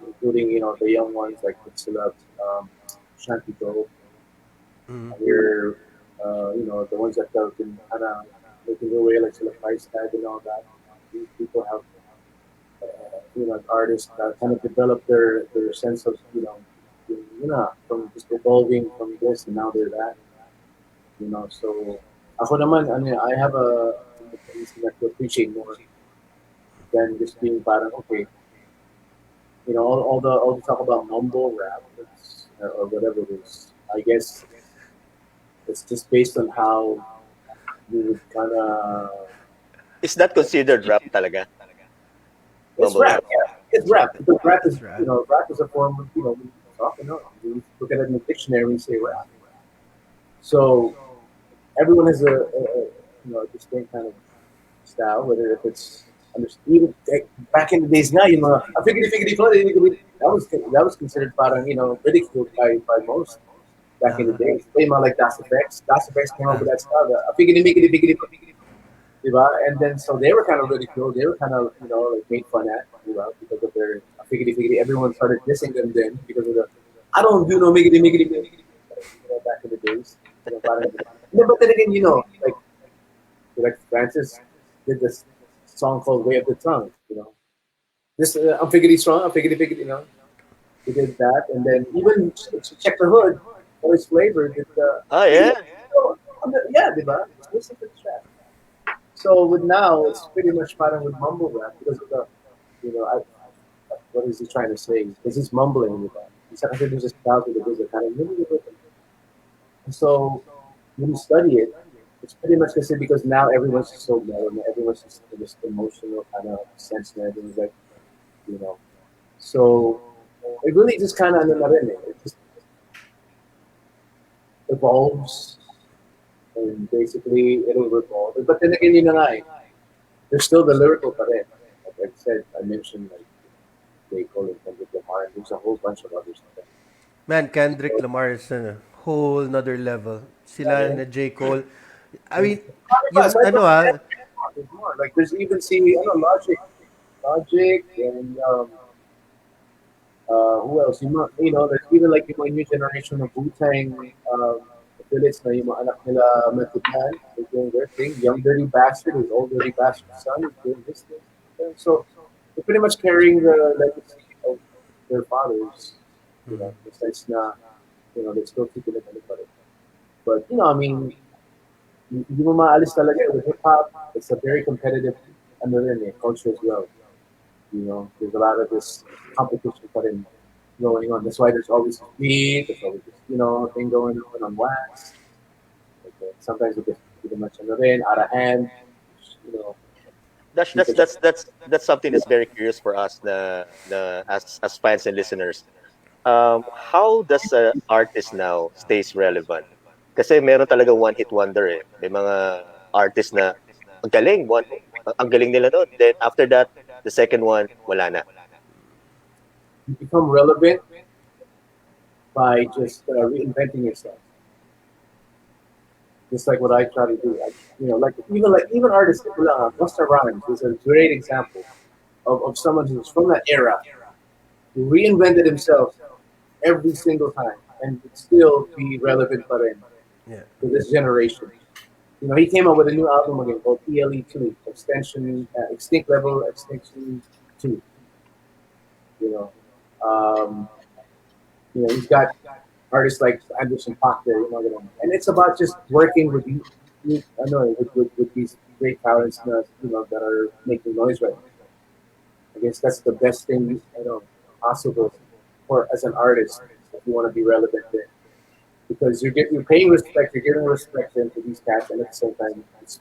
S3: including the young ones like Tito, Tito. We're the ones that have been kind of making their way like to the price tag and all that. These people have artists that kind of develop their sense of from just evolving from this and now they're that. So ako naman, I have a tendency to appreciate more than just being parang okay. All the talk about mumble rap or whatever it is. I guess it's just based on how you would kind of.
S2: Is that considered rap talaga?
S3: It's
S2: Mumble
S3: rap, yeah. It's rap. Because rap is,
S1: rap.
S3: rap is a form of, talking up. You look at it in the dictionary and you say rap. So everyone has a distinct kind of style, whether if it's even back in the days now, a figgity that was considered parang, ridiculed by most back in the days. They like Das Effects. Das Effects came up with that style, a figgity. Diba? And then so they were kind of ridiculed. They were kind of like made fun at, because of their figgity. Everyone started dissing them then because of the I don't do no miggity. Back in the days. But then again, like Francis did this song called "Way of the Tongue." This I'm figgity strong, I'm figgity. He did that, and then even Check the Hood, Boys Flavor did the.
S2: Ah, yeah.
S3: Yeah, diba? Listen to the track. So with now, it's pretty much parang with mumble rap because of the, what is he trying to say? Because he's mumbling with that. He's actually just style to the business kind of. And so when you study it, it's pretty much because now everyone's just so mellow, and everyone's just in this emotional kind of sense, and everyone's like, So it really just kind of it just evolves. And basically, it'll revolve. But then again, there's still the lyrical pa rin. Like I said, I mentioned like J. Cole and Kendrick Lamar, and there's a whole bunch of others.
S1: Man, Kendrick Lamar is a whole nother level. Sila na J. Cole, I mean,
S3: But
S1: yung
S3: aside
S1: ano
S3: from
S1: ah,
S3: there's more. Like there's even see, I don't know, Logic, and who else? You know, there's even like yung mga new generation of Wu-Tang affiliates na yung mga anak nila Method Man, they're doing their thing. Young Dirty Bastard, his old Dirty Bastard son, is doing his thing. And so they're pretty much carrying the legacy of their fathers. You know, in the sense na, you know, they're still keeping it in the. But you know, I mean, hindi mo maalis talaga with hip hop. It's a very competitive ano rin culture as well. You know, there's a lot of this competition pa rin going on. That's why there's always beat, there's always this, you know, thing going on wax. Like, sometimes it gets pretty much ano rin, out of hand. You know,
S2: That's that's
S3: people
S2: that's that's that's something that's very curious for us as fans and listeners. How does an artist now stays relevant? Kasi meron talaga one hit wonder eh. May mga artist na ang galing, ang galing nila noon. Then after that, the second one, wala na.
S3: you become relevant by just reinventing yourself. Just like what I try to do. You know, like even artists, Busta Rhymes is a great example of someone who's from that era who reinvented himself every single time and would still be relevant for them
S1: yeah.
S3: to this generation. You know, he came up with a new album again called PLE2, Extinct Level Extinction 2. You know, um, he's got artists like Anderson .Paak there, and it's about just working with I know with these great talents, that are making noise right now. I guess that's the best thing possible for as an artist if you want to be relevant there, because you're paying respect, you're giving respect to these cats, and at the same time, it's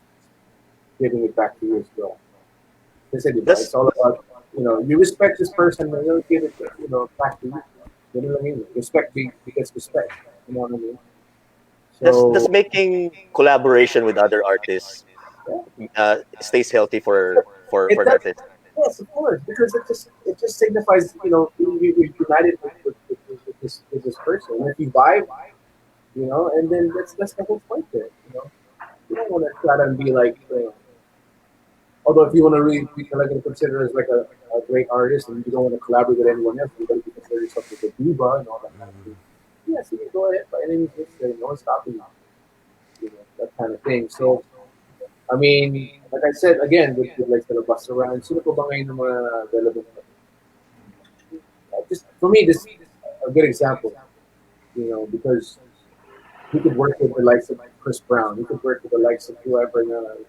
S3: giving it back to you as well. It's
S2: That's
S3: all about you respect this person, and you'll give it back to you. You know what I mean? Respect begets respect. You know what I mean?
S2: that's
S3: So
S2: making collaboration with other artists
S3: yeah,
S2: stays healthy for
S3: it
S2: an
S3: does.
S2: artist.
S3: Yes, of course, because it just signifies you're united with this person. And if you vibe, and then that's the whole point there. You don't want to try to be like. Although if you want to really be like consider as like a great artist and you don't want to collaborate with anyone else, you got to consider yourself like a diva and all that kind of thing. Yeah, so you go ahead by any means necessary. No one's stopping you. That kind of thing. So I mean, like I said again, with like the bus around, sino po ba ngayon ng mga relevant? Just for me, this is a good example. Because he could work with the likes of Chris Brown. He could work with the likes of whoever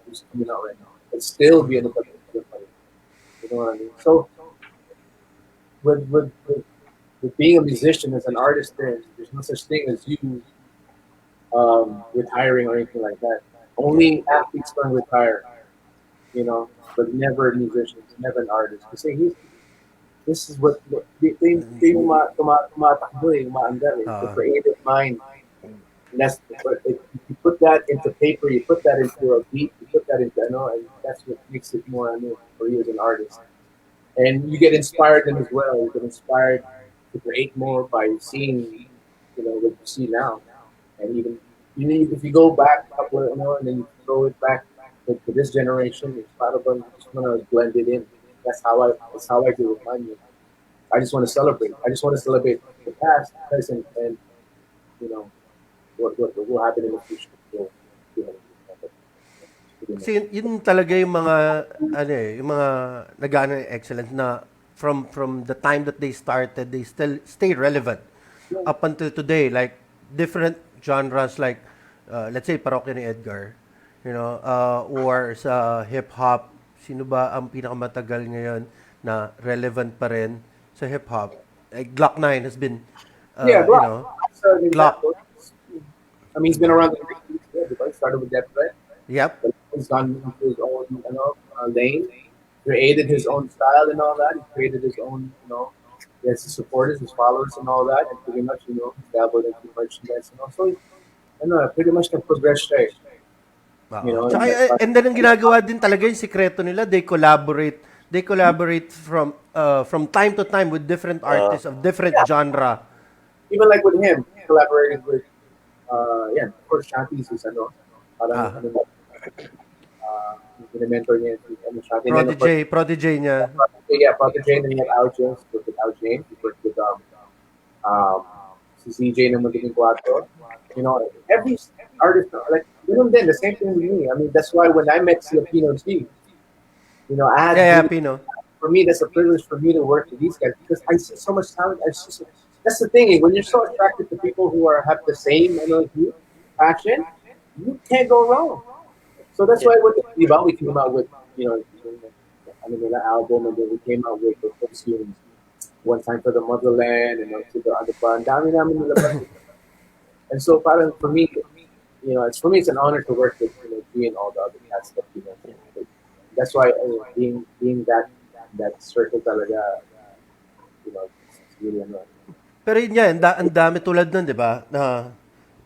S3: who's coming out right now, and still be in the budget. You know what I mean? So with being a musician as an artist, there's no such thing as you retiring or anything like that. Only athletes can retire, but never musicians, never an artist. You say this is what they tumatakbo umaandar the creative mind. And that's but if you put that into paper, you put that into a beat, you put that into and that's what makes it more for you as an artist. And you get inspired then as well. You get inspired to create more by seeing, what you see now. And even if you go back a couple of, and then you throw it back to this generation, it's part of them just want to blend it in. That's how I do with my music. I just want to celebrate. I just want to celebrate the past, present, and you know what will happen in the future. So, you know, pretty much.
S1: Kasi yun talaga yung mga ano eh, yung mga nag-ano excellent na from the time that they started, they still stay relevant up until today. Like different genres, like let's say Parokya ni Edgar, or sa hip hop, sino ba ang pinakamatagal ngayon na relevant pa rin sa hip hop? Like Glock 9 has been,
S3: Yeah, Glock. That's an
S1: Glock.
S3: example. I mean, he's been around the 90s. Yeah, he started with that threat.
S1: Yep.
S3: But he's gone into his own, lane. Created his own style and all that. He created his own, he has his supporters, his followers, and all that. And pretty much, dabbled into merchandise and all. So, pretty much can progress straight.
S1: Oo.
S3: And
S1: Tsaka,
S3: that's
S1: and then ang ginagawa din talaga yung sikreto nila, they collaborate. They collaborate from time to time with different artists of different genre.
S3: even like with him, he collaborated with, of course, Shanti's is, Parang,
S1: Ah,
S3: ano ba, mentor niya, ano siya. And then, of course,
S1: protege niya.
S3: yeah, Protege, and then you have Al James, with Al James, he worked with, um, si CJ na magiging Cuatro. You know, every artist, like, ganun din, the same thing with me. I mean, that's why when I met Filipino G, you know, I
S1: Yeah,
S3: had
S1: yeah,
S3: really,
S1: Pino.
S3: for me, that's a privilege for me to work with these guys because I see so much talent. That's the thing. When you're so attracted to people who have the same, like you, passion, you can't go wrong. So that's
S2: Yeah.
S3: why with Diba, we came out with, you know, I mean, the album, and then we came out with the first tunes, One Time for the Motherland, and to the other band. Dami namin nilabas. And so, parang for me, you know, it's for me, it's an honor to work with, you know, G and all the other cats that you mentioned. But that's why being that circle talaga, you know, it's really an honor.
S1: Pero yun nga, ang dami tulad nun, di ba? Na,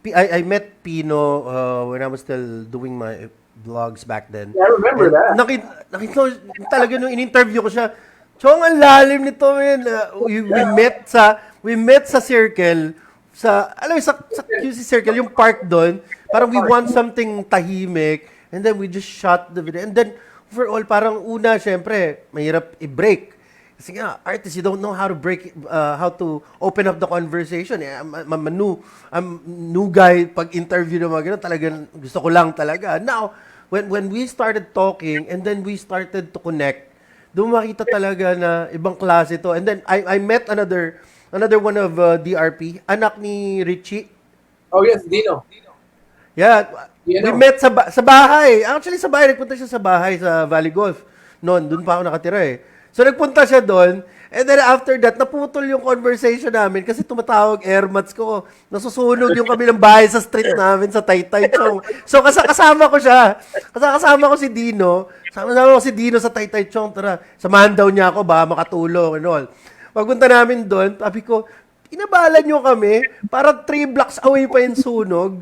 S1: I met Pino when I was still doing my vlogs back then.
S3: Yeah, I remember
S1: And
S3: that.
S1: nakita talaga nung in-interview ko siya, Chong, ang lalim nito, man.
S3: Yeah,
S1: We met sa circle, alam mo, sa QC circle, yung park doon, parang we want something tahimik, and then we just shot the video. And then, overall, parang una, syempre, mahirap i-break. Kasi nga, artist, you don't know how to how to open up the conversation. I'm new guy pag interview ng mga ganun, talagang gusto ko lang talaga. Now, when we started talking and then we started to connect, doon makita talaga na ibang klase to. And then I met another one of DRP, anak ni Richie.
S3: oh yes, Dino.
S1: Yeah,
S3: You
S1: we
S3: know.
S1: met sa bahay. Actually, sa bahay. Nagpunta siya sa bahay sa Valley Golf. Noon, doon pa ako nakatira eh. So, nagpunta siya doon. And then after that, naputol yung conversation namin kasi tumatawag airmats ko. Nasusunog yung kabilang bahay sa street namin sa Taytay Chong. So, kasama ko siya. Kasama ko si Dino. Kasama ko si Dino sa Taytay Chong. Tara, samahan daw niya ako, baka makatulong and all. Pagpunta namin doon, sabi ko, inabalan nyo kami, parang 3 blocks away pa yung sunog.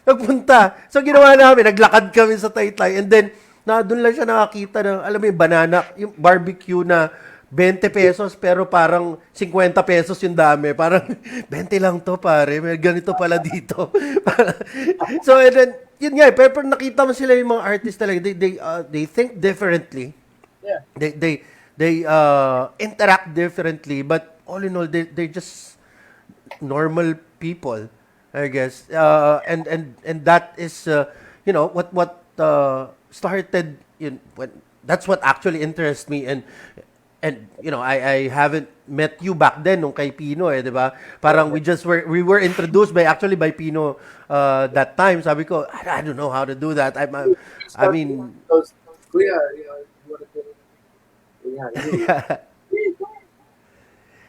S1: Nagpunta. So, ginawa namin, naglakad kami sa Taytay. And then, doon lang siya nakakita ng, alam mo yung banana, yung barbecue na 20 pesos, pero parang 50 pesos yung dami. Parang, 20 lang to, pare. May ganito pala dito. So, and then, yun nga, pero nakita mo sila yung mga artists talaga, they think differently.
S3: Yeah.
S1: They interact differently, but all in all, they're just normal people, I guess. And that is you know what started that's what actually interests me. And you know, I haven't met you back then nung kay Pino eh, 'di ba? Parang we were introduced by Pino that time. Sabi ko, I don't know how to do that. I mean,
S3: Those, Kuya, you know, you want to yeah,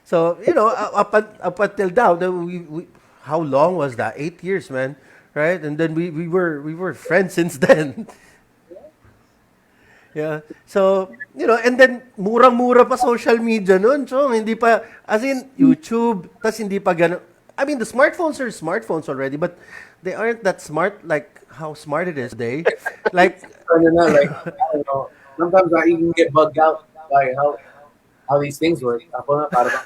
S1: so, you know, up until now, we how long was that? 8 years, man, right? And then we were friends since then. Yeah. So, you know, and then murang-mura pa social media noon, Chong. Hindi pa, as in YouTube, tas hindi pa ganun. I mean, the smartphones are smartphones already, but they aren't that smart like how smart it is today. Like,
S3: ano na, like, I don't know, sometimes I even get bugged out by how these things work. Ako na, parang,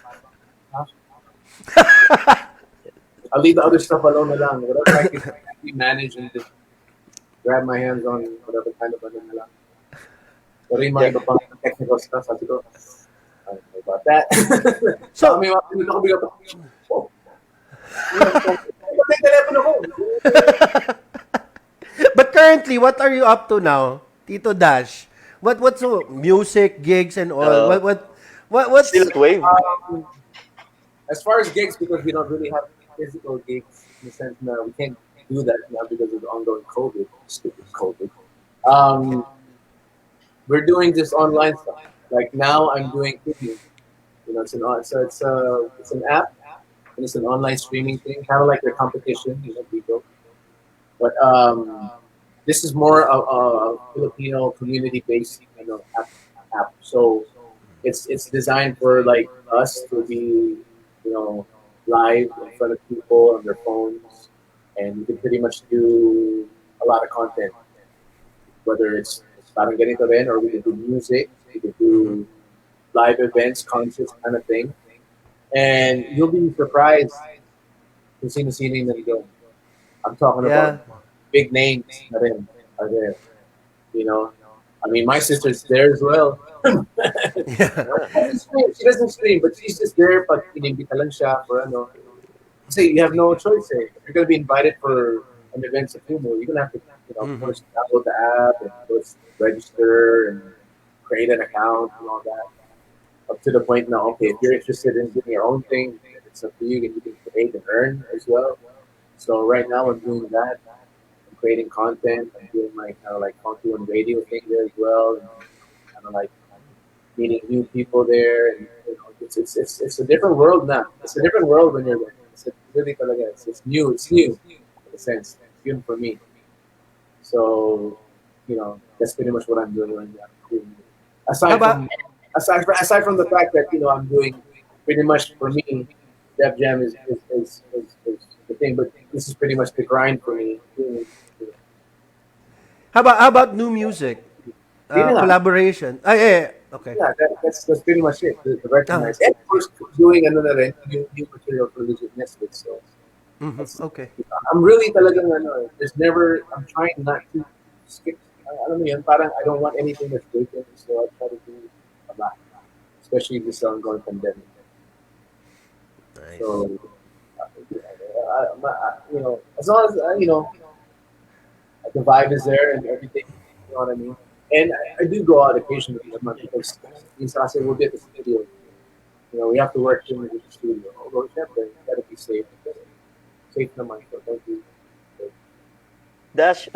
S3: I'll leave the other stuff alone na lang. Whatever I can actually manage and just grab my hands on whatever kind of ano na lang. Pero yung mga iba pang technical stuff, sabi ko, I don't know about that.
S1: So-
S3: may mga pinito ko bigla pa. Oh. Ito yung telepono ko.
S1: but currently, what are you up to now, Tito Dash? What's music, gigs, and all? What's
S2: Still at Wave.
S3: As far as gigs, because we don't really have physical gigs in the sense that we can't do that now because of the ongoing COVID, stupid COVID. We're doing this online stuff. Like now, I'm doing cooking. You know, it's an app and it's an online streaming thing, kind of like their competition, you know, people. But this is more a Filipino community-based, you know, app. So it's designed for like us to be, you know, live in front of people on their phones, and you can pretty much do a lot of content, whether it's parang ganito rin, or we can do music, we can do live events, concerts, kind of thing. And you'll be surprised kung sino-sino yung nandun. I'm talking
S1: Yeah.
S3: about big names na rin are there. You know, I mean, my sister's there as well.
S1: Yeah.
S3: She doesn't scream, but she's just there pag inimbita lang siya for ano. Kasi you have no choice eh. If you're gonna be invited for an event sa Kumu, you're gonna have to, first download the app and first register and create an account and all that. Up to the point now, okay, if you're interested in doing your own thing, it's up to you and you can create and earn as well. So right now I'm doing that. I'm creating content. I'm doing my kind of like funky and radio thing there as well. And kind of like meeting new people there. And it's a different world now. It's a different world when you're there. It's really talaga. It's new. It's new in a sense. It's new for me. So that's pretty much what I'm doing right now. Aside
S1: Aba,
S3: from aside from the fact that I'm doing pretty much for me, Def Jam is the thing, but this is pretty much the grind for me.
S1: how about new music?
S3: Yun na nga.
S1: Collaboration. Ay, okay.
S3: Yeah, that's pretty much it. The
S1: Ah,
S3: recognize. And of course, doing ano na rin, new material for Legit Misfitz. So
S1: okay.
S3: I'm really talagang ano, there's never, I'm trying not to skip. Alam mo yun, parang I don't want anything that's broken, so I try to do a lot, especially this ongoing pandemic.
S1: Nice.
S3: So, as long as, the vibe is there and everything, you know what I mean? And I do go out occasionally because minsan kasi we'll get the studio. We have to work in the studio. Although, syempre, you gotta be safe. Safe naman. So, don't do.
S2: Dash,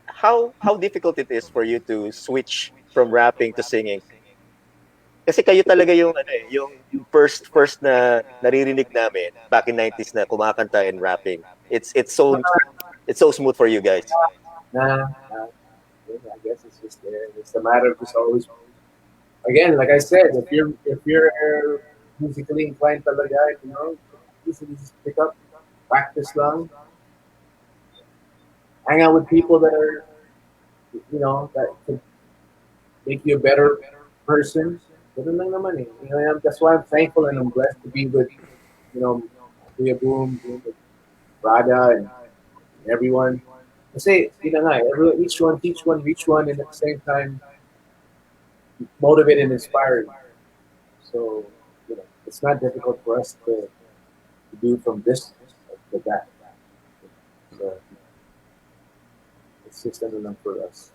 S2: how difficult it is for you to switch from rapping to singing? Kasi kayo talaga yung yung first na naririnig namin back in 90s na kumakanta and rapping. It's so smooth for you guys.
S3: Nah, I guess it's just there. It's a matter of just always. Again, like I said, if you're musically inclined talaga, easily just pick up, practice lang, hang out with people that are, that could make you a better person. Ganun lang naman eh. That's why I'm thankful and I'm blessed to be with, Kuya Boom, with Rada and everyone. Kasi, each one teach one, reach one, and at the same time, motivate and inspire. So, it's not difficult for us to do from this to that. So, it's just lang for us.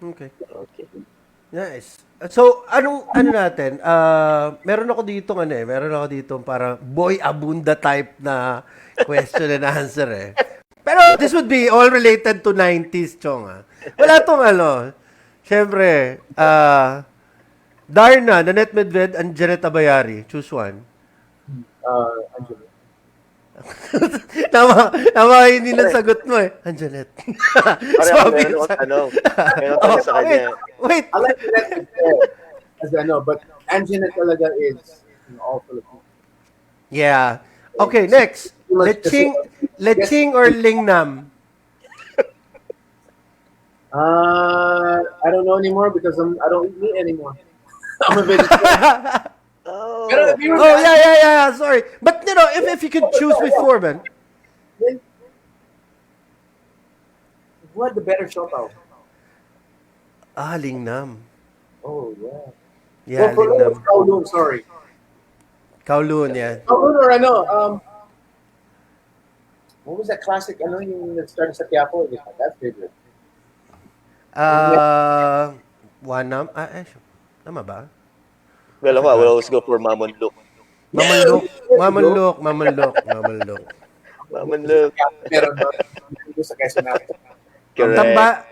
S1: Okay.
S2: Okay.
S1: Nice. So, ano natin? Meron ako dito parang boy abunda type na question and answer eh. Pero this would be all related to 90s, Chong. Wala tong syempre, Darna, Nanette Medved, and Janet Abayari. Choose one.
S3: Angelo.
S1: Tama hindi na sagot mo eh. Anjanet.
S2: Meron akong tanong. Meron tanong sa kanya.
S1: Wait.
S3: I like that as I know, but Angela talaga is all Filipino.
S1: Yeah. Okay, next. Leching or Lingnam?
S3: I don't know anymore because I don't eat meat anymore. I'm a vegetarian.
S2: Oh.
S3: Pero if you were
S1: Oh, yeah. Sorry. But, if you could choose before, man.
S3: who had the better shout out?
S1: Lingnam.
S3: Oh, yeah.
S1: Yeah,
S3: For
S1: Lingnam.
S3: Kowloon, sorry.
S1: Kowloon, yeah.
S3: Kowloon or what was that classic, yung nag-start sa Quiapo? That's favorite.
S1: Wanam? Tama ba?
S2: Well, we'll always go for Mamon Look.
S1: Mamanlok.
S3: Meron doon sa Quezon natin.
S2: Correct.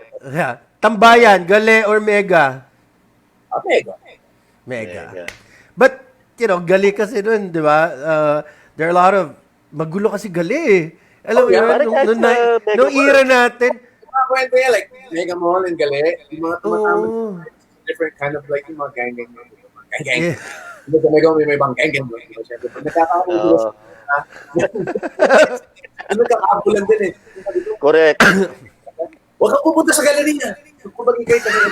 S1: Tambayan, Gale or Mega?
S3: Mega.
S1: Mega. But, Gali kasi nun, di ba? There are a lot of, magulo kasi Gali eh. Alam mo yun, nung era natin.
S3: Mga kwento yan, like Mega Mall and Gale, yung mga tumatama, different kind of like yung mga gang.
S1: Yeah.
S3: Hindi ka may bang gang mo. Siyempre, pag nakakakulo sa nagkakabulan din eh.
S2: Correct.
S3: Huwag kang pupunta sa galleria. Kung bagay kayo talaga.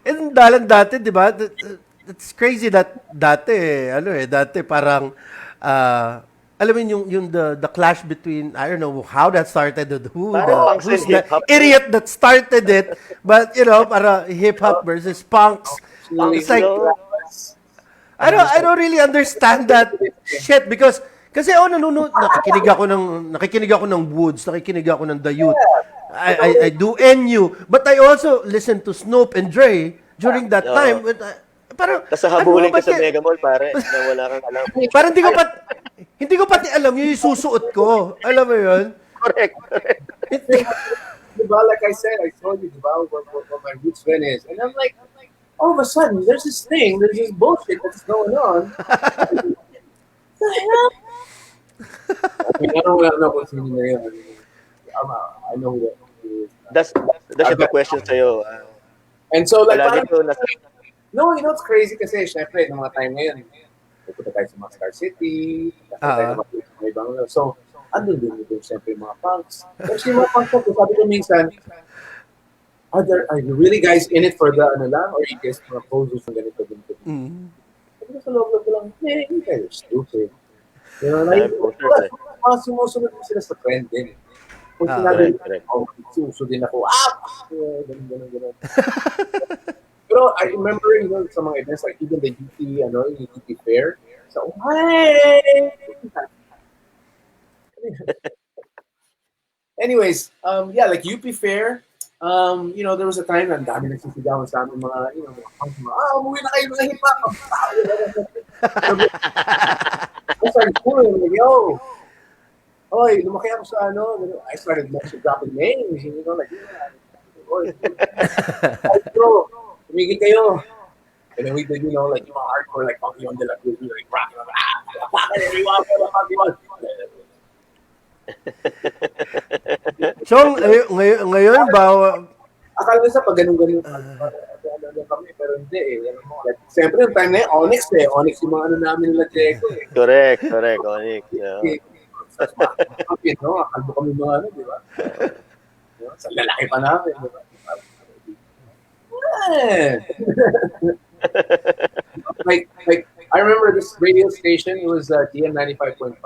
S1: And dalan dati, di ba? It's crazy that dati parang alam mo yung the clash between, I don't know how that started,
S2: Parang punks
S1: who's
S2: and
S1: the
S2: hip-hop.
S1: idiot that started it, but para hip-hop versus punks.
S3: Actually,
S1: It's like,
S2: No.
S1: I don't really understand that shit because kasi nakikinig ako ng Woods, nakikinig ako ng The Youth. I do NU, but I also listen to Snoop and Dre during that time. But, parang
S2: Tapos habulin ka
S1: ba't
S2: sa Mega Mall, pare, na wala kang alam.
S1: parang hindi ko pati alam yung susuot ko. Alam mo 'yun?
S2: Correct.
S3: Diba, like I said, I told you, diba, what my roots band is. And I'm like, all of a sudden, there's this bullshit that's going on. The hell? I mean, I don't know what's in there. I know that.
S2: That's the question sa'yo.
S3: And so, like,
S2: Palagi ko
S3: no, you know, it's crazy kasi, syempre, ng mga time na yun, pupunta tayo sa mga Star City, pupunta tayo sa mga ibang, so, andun din yung syempre mga punks. Pero yung mga punks, sabi ko minsan, are you really guys in it for the ano lang, or you guys mga poses ng ganito? Sabi ko sa loob ko lang, you guys are stupid. You know, like, mga sumusunod ko sila sa trend din. Kung sinabi, suso din ako, ganun. Pero I remember, you know, sa mga events, like even the UP Fair. So, hey! Anyways, like UP Fair, you know, there was a time na ang dami nagsisigawan sa amin mga, you know, umuwi na kayo mga hip-hop. I started pulling, like, yo, oy, lumaki ako sa I started dropping names, you know, like, bro, tumigil kayo. And then we did, you know, like, yung mga hardcore, like, Pangyon de la Cruz, like, rock, everyone.
S1: So, ngayon ba,
S3: akala nila sa pag ganun-ganun kami, pero hindi Alam mo, like, siyempre, yung time na yun, Onyx yung mga namin nila Diego
S2: Correct, Onyx.
S3: No? Kalbo kami mga di ba? Sa lalaki pa namin, di ba? like I remember this radio station, it was DM 95.5.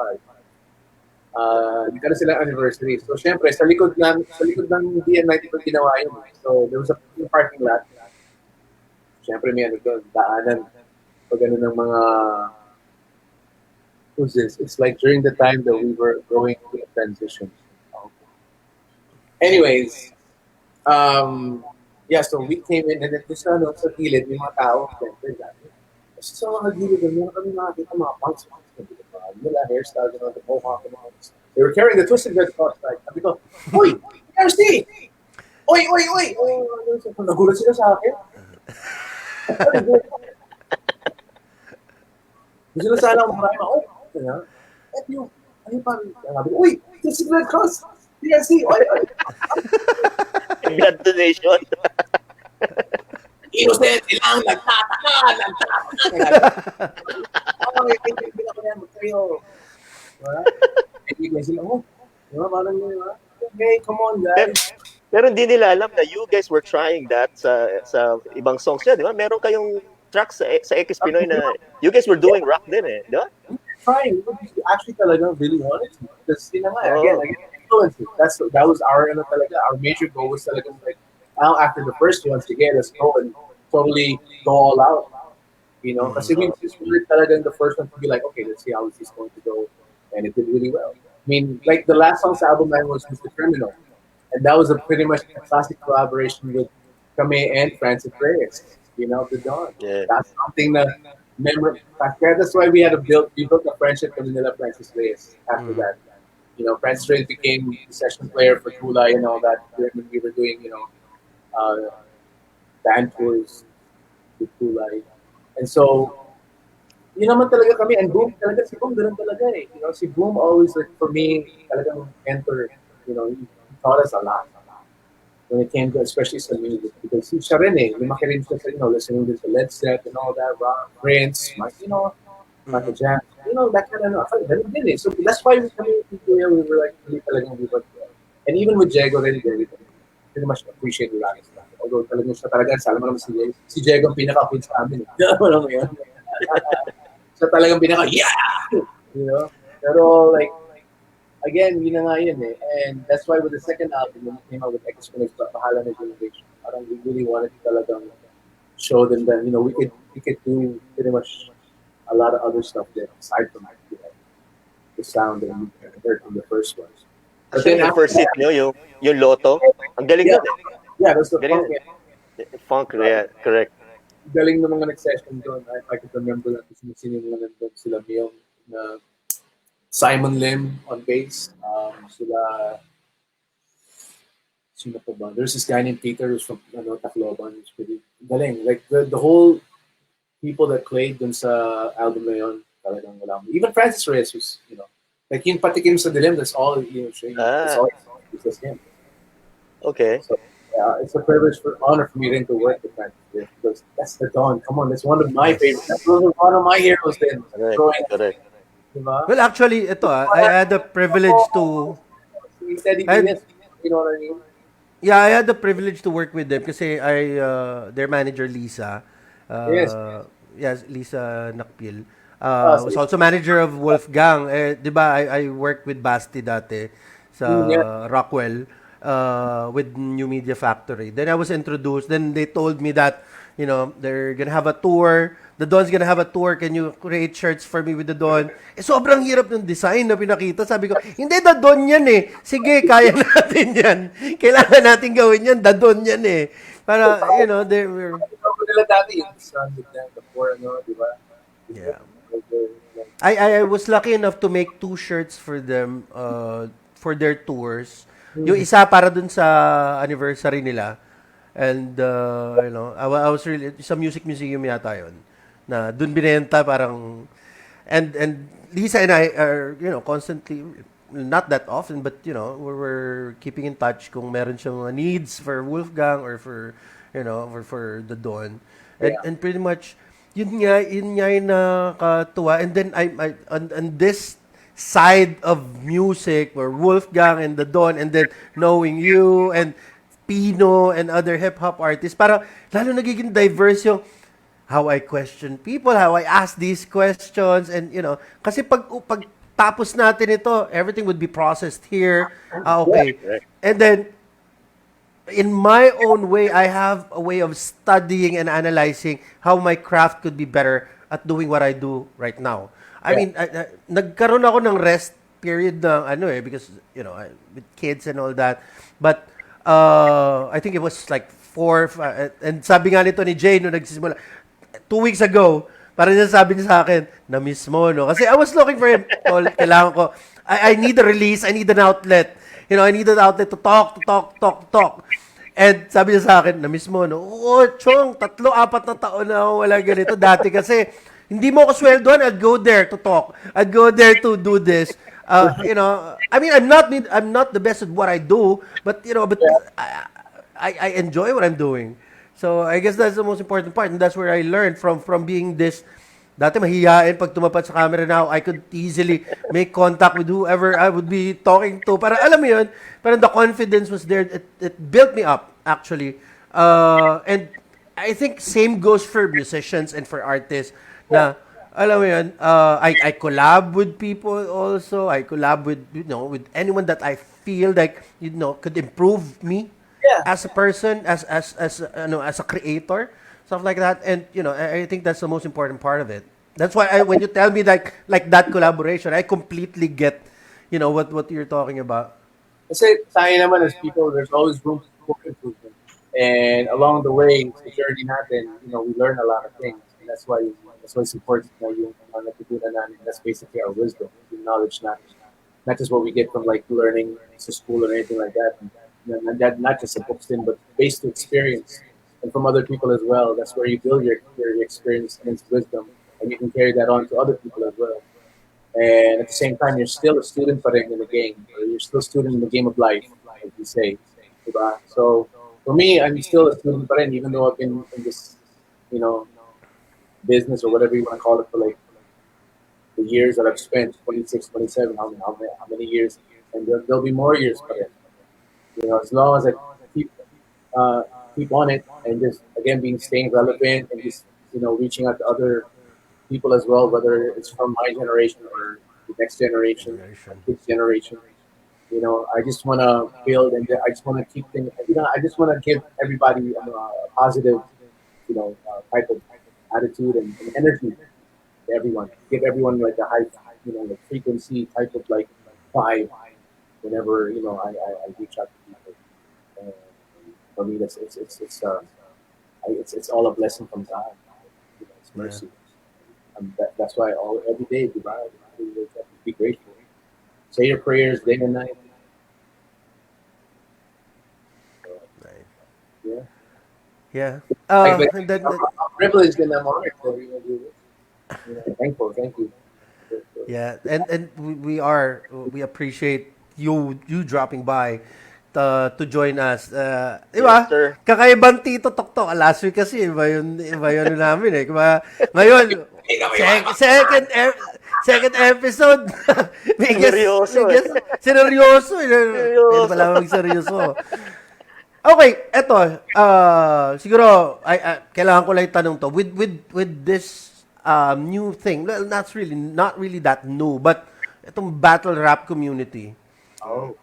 S3: Nagkaroon sila anniversary. So syempre sa likod ng DM 95 ginawa yun. So there was a parking lot. Syempre may doon, daanan pag ng mga who's this? It's like during the time that we were going through a transition. Anyways, so we came in and then sa gilid, may mga tao. Kasi sa mga gilid, meron kami nakakita mga punks. Nila hairstyles, the mohawk and all this. They were carrying the Twisted Red Cross. Sabi ko, Uy! RC! Uy! Nagulat sila sa akin. Gusto na sana akong marami ako. At yung, sabi ko, Uy! Twisted Red Cross! PRC!
S2: Blood donation.
S3: Innocent silang nagtataka. Hindi ako na magkayo. Hindi sila, parang okay, come on guys.
S2: Pero hindi nila alam na you guys were trying that sa ibang songs niya, di ba? Meron kayong tracks sa X Pinoy na you guys were doing rock din di ba?
S3: Trying, actually talaga really honest. Because again, that was our major goal was talaga like now after the first one, sige, let's go and totally go all out. You know, kasi we just wanted talaga the first one to be like, okay, let's see how this is going to go. And it did really well. I mean, like the last song's album line was Mr. Criminal. And that was pretty much a classic collaboration with Kame and Francis Reyes. You know, the Dawn.
S2: Yeah.
S3: That's something that that's why we built a friendship with Manila Francis Reyes after that. You know, Francis Reyes became the session player for Kulay and all that when we were doing, band tours with Kulay. And so, yun naman talaga kami. And Boom, talaga si Boom, ganun talaga eh. You know, si Boom always, like, for me, talagang mentor, he taught us a lot. When it came to, especially sa music. Because siya rin eh, lumaki rin siya sa, listening to Led Zeppelin and all that, rock, Prince, Michael Jackson, that kind of, ganun din eh. So that's why we were like, really talagang we were, and even with Diego, really, pretty much appreciate the last time. Although talagang siya talaga, alam mo naman si Diego ang pinaka-queen sa amin. Alam mo yun? Siya talagang pinaka, yeah! Pero like, again, yun na nga yun eh. And that's why with the second album, when we came out with X Bahala na Generation, parang we really wanted to talagang show them that, we could do pretty much a lot of other stuff there aside from the sound that we heard from the first one. But
S2: Actually,
S3: then
S2: yung
S3: after
S2: first hit
S3: that,
S2: nyo, yung Lotto, ang galing
S3: yeah,
S2: nun eh.
S3: yeah, that's the
S2: Galing
S3: funk.
S2: nun. Funk, yeah, correct.
S3: Galing ng mga nag-session doon. I can remember na sino mga nandun sila Miyong na Simon Lim on bass. Sino pa ba? There's this guy named Tito who's from Tacloban. He's pretty galing. Like the whole people that played dun sa album na yun, talagang wala mo. Even Francis Reyes was, like yung Patikim sa Dilim, that's all, that's
S2: Ah,
S3: all, it's just him.
S2: okay.
S3: So, yeah, it's a privilege for honor for me then to work with Francis Reyes because that's the Don. Come on, that's one of my favorites. That's one of my heroes then.
S2: Correct,
S3: Growing up,
S2: correct.
S3: diba?
S1: Well, actually, ito I had the privilege to
S3: He said he
S1: I had,
S3: yes, you know what I mean?
S1: yeah, I had the privilege to work with them kasi their manager Lisa,
S3: Yes.
S1: yes, Lisa Nakpil,
S3: So,
S1: was also manager of Wolfgang. 'Di ba? I worked with Basti dati sa
S3: yeah.
S1: Rockwell with New Media Factory. Then I was introduced. Then they told me that they're gonna have a tour. The Don's gonna have a tour. Can you create shirts for me with the Don? Sobrang hirap ng design na pinakita. Sabi ko, hindi, the Don yan eh. Sige, kaya natin yan. Kailangan natin gawin yan. The Don yan eh. Para, they were...
S3: Ako nila dati yung son with them before, di ba?
S1: Yeah.
S3: Like,
S1: I was lucky enough to make 2 shirts for them for their tours. Yung isa para dun sa anniversary nila. And, I was really... Sa Music Museum yata yun. Na dun binenta parang... And Lisa and I are, constantly... Not that often, but, we're keeping in touch kung meron siyang mga needs for Wolfgang or for, for the Dawn. And pretty much, yun nga yung nakakatuwa. And then, I on this side of music, where Wolfgang and the Dawn, and then knowing you, and Pino, and other hip-hop artists, parang lalo nagiging diverse yung how I question people, how I ask these questions, and, kasi pag tapos natin ito, everything would be processed here. Okay.
S2: Correct.
S1: And then, in my own way, I have a way of studying and analyzing how my craft could be better at doing what I do right now. I mean, nagkaroon ako ng rest period na because, with kids and all that. But, I think it was like 4, and sabi nga nito ni Jay nung nagsisimula, 2 weeks ago, parang sabi niya sa akin, na-miss mo, no? Kasi I was looking for him. Kailangan ko, I need a release, I need an outlet. I need an outlet to talk. And sabi niya sa akin, na-miss mo, no? Oo, Chong, 3-4 na taon na ako wala ganito. Dati kasi, hindi mo ako sweldoan, I'd go there to talk. I'd go there to do this. I mean, I'm not the best at what I do, but, I enjoy what I'm doing. So, I guess that's the most important part. And that's where I learned from being this, dati mahihain pag tumapat sa camera. Now, I could easily make contact with whoever I would be talking to. Para alam mo yun, parang the confidence was there. It built me up, actually. And I think same goes for musicians and for artists na, alam mo yun, I collab with people also. I collab with, with anyone that I feel like, could improve me. As a person, as a creator, stuff like that, and I think that's the most important part of it. That's why when you tell me like that collaboration, I completely get, what you're talking about.
S3: kasi tayo naman as people, there's always room for improvement. And along the way, sa journey natin, we learn a lot of things. And that's why it's important na yung natutunan natin. That's basically our wisdom, yung knowledge natin. Not just what we get from like learning to school or anything like that. And that not just a books thing, but based to experience and from other people as well. That's where you build your experience and wisdom, and you can carry that on to other people as well. And at the same time, you're still a student but in the game, or you're still a student in the game of life, like you say. Diba? So for me, I'm still a student but even though I've been in this, business or whatever you want to call it for like the years that I've spent, 26, 27, how many years, and there'll be more years for it. As long as I keep keep on it and just again staying relevant and just reaching out to other people as well, whether it's from my generation or the next generation,
S1: Generation.
S3: this generation. You know, I just want to build, and I just want to keep things. You know, I just want to give everybody a positive, type of attitude and energy to everyone. Give everyone like a high, like frequency type of like vibe. Whenever I reach out to people, and for me, that's it's all a blessing from God. It's mercy. That's why every day, Dubai, be grateful. Say your prayers day and night.
S1: Right.
S3: Yeah.
S1: Yeah.
S3: But
S1: And then,
S3: I'm privileged and I'm honored to do this. Thankful. Thank you.
S1: yeah, and we appreciate you dropping by to join us. Di
S2: Yes,
S1: ba?
S2: sir.
S1: Kakaibang Tito Toktok. Last week kasi iba yun namin eh. Ngayon, second episode.
S2: Seryoso eh.
S1: Seryoso. Pwede
S2: Seryoso.
S1: pala mag-seryoso. Okay, eto. Siguro kailangan ko lang itanong to with this new thing. Well, not really that new, but itong battle rap community.
S3: Oh,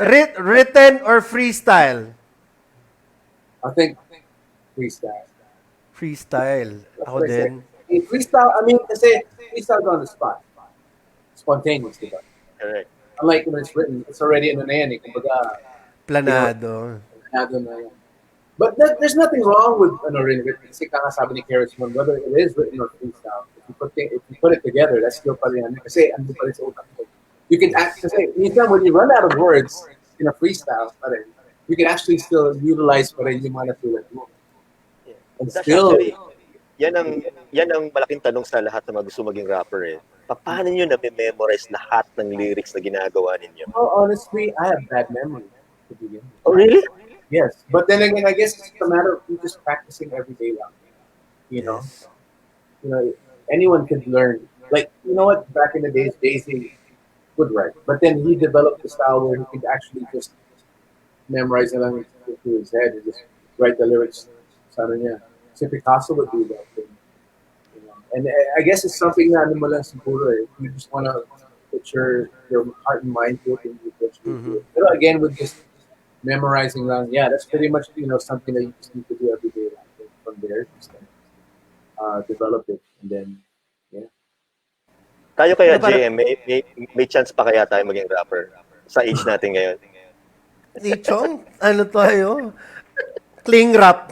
S1: Written or freestyle?
S3: I think freestyle.
S1: Freestyle. Ako
S3: Like,
S1: din.
S3: freestyle. I mean, kasi freestyle on the spot, spontaneous, diba?
S2: Correct.
S3: Unlike when it's written, it's already in an end. Kumbaga,
S1: Planado.
S3: planado na yan. But there's nothing wrong with written. Kasi kakasabi ni Karisman, whether it is written or freestyle, if you put it together, that's still pa rin yan. Kasi ando pa rin sa utak mo. You can actually, minsan when you run out of words in a freestyle, pa rin, you can actually still utilize pa rin yung mga natulat mo. And
S2: That's
S3: still,
S2: actually, yan ang malaking tanong sa lahat na gusto maging rapper eh. Paano nyo na-memorize lahat ng lyrics na ginagawa ninyo?
S3: well, honestly, I have bad memory to begin with.
S2: Oh, really?
S3: Yes, but then again, I guess it's a matter of you just practicing every day lang. You know,
S1: Yes.
S3: Anyone could learn. Like, you know what? Back in the days, Daisy would write, but then he developed the style where he could actually just memorize it into his head and just write the lyrics. Sa ano niya. Si Picasso would do that thing. And I guess it's something na ano mo lang siguro eh. You just want to put your heart and mind to it and you eventually do it. But again, with just memorizing lang, yeah, that's pretty much something that you just need to do every day. Like, from there, just develop it and then yeah.
S2: Tayo kaya,
S1: Pero parang-
S2: JM, may chance pa kaya tayo maging rapper sa age natin ngayon?
S1: Chong, ano tayo? Cling rap.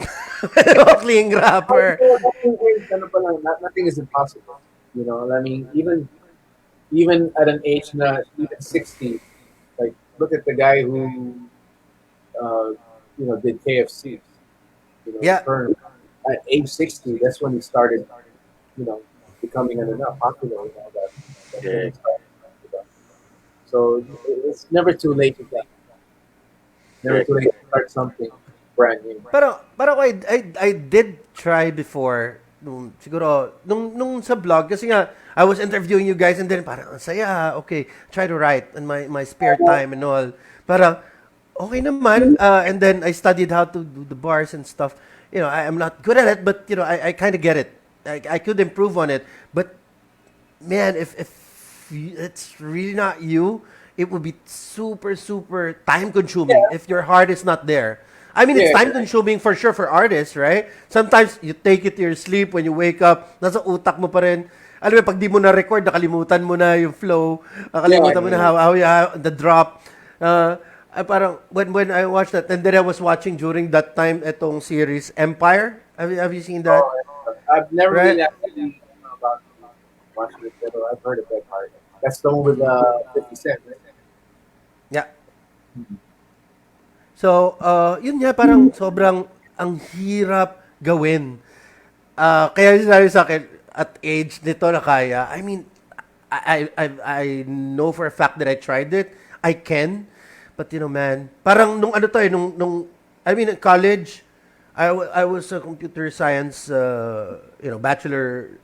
S1: Cling rapper.
S3: Nothing is impossible. I mean, even at an age na even 60, like look at the guy who did KFC.
S1: Yeah.
S3: At age 60, that's when he started, becoming popular and all that.
S2: Yeah.
S3: So it's never too late to get. Never too late to start something brand new.
S1: Pero I did try before siguro nung sa vlog kasi nga I was interviewing you guys and then parang ang saya, okay, try to write in my spare time and all. Parang okay naman, and then I studied how to do the bars and stuff. I'm not good at it, but I kind of get it. I could improve on it, but man, if it's really not you, it would be super time consuming if your heart is not there. I mean, it's
S3: Yeah.
S1: time consuming for sure for artists, right? Sometimes you take it to your sleep when you wake up, nasa utak mo pa rin. Alam mo, pag di mo na record, nakalimutan mo na yung flow, nakalimutan mo na how the drop. Parang when I watched that, and then I was watching during that time itong series Empire. Have you seen that?
S3: I've never
S1: Right.
S3: been actually about watching it, but I've heard of that part. That's the one with 50 Cent, right?
S1: Yeah. So, yun nga, parang sobrang ang hirap gawin. Kaya sinabi sa akin, at age nito na kaya, I mean, I know for a fact that I tried it. I can. But, man, parang nung ano to eh, I mean, in college, I was a computer science, bachelor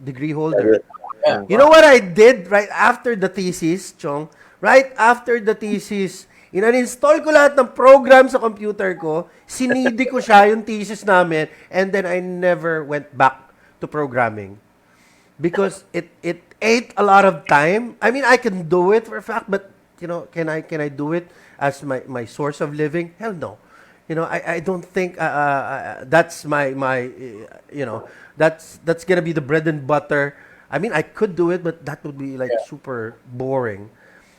S1: degree holder.
S3: Yeah.
S1: You know what I did right after the thesis, Chong? Right after the thesis, in-install ko lahat ng program sa computer ko, sinidi ko siya, yung thesis namin, and then I never went back to programming. because it ate a lot of time. I mean, I can do it for a fact, but can I do it as my source of living? Hell no. I don't think that's that's gonna be the bread and butter. I mean, I could do it, but that would be like super boring.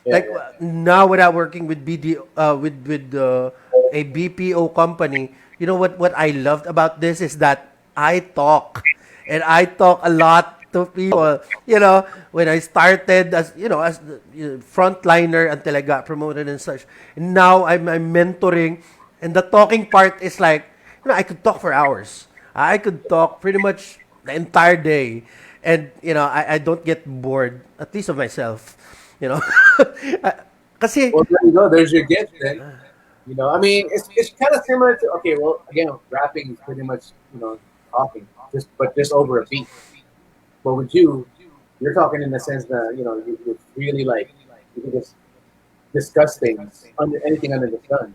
S3: Yeah,
S1: Like
S3: yeah.
S1: now, without working with a BPO company, you know what I loved about this is that I talk, and I talk a lot to people. When I started as the frontliner until I got promoted and such. And now I'm mentoring, and the talking part is like, I could talk for hours. I could talk pretty much the entire day, and I don't get bored, at least of myself. You know, Kasi
S3: Well, there you go. There's your gift then. I mean, it's kind of similar to, okay, well, again, rapping is pretty much, talking, just over a beat. But with you, you're talking in the sense that, you're really like, you can just discuss things, anything under the sun,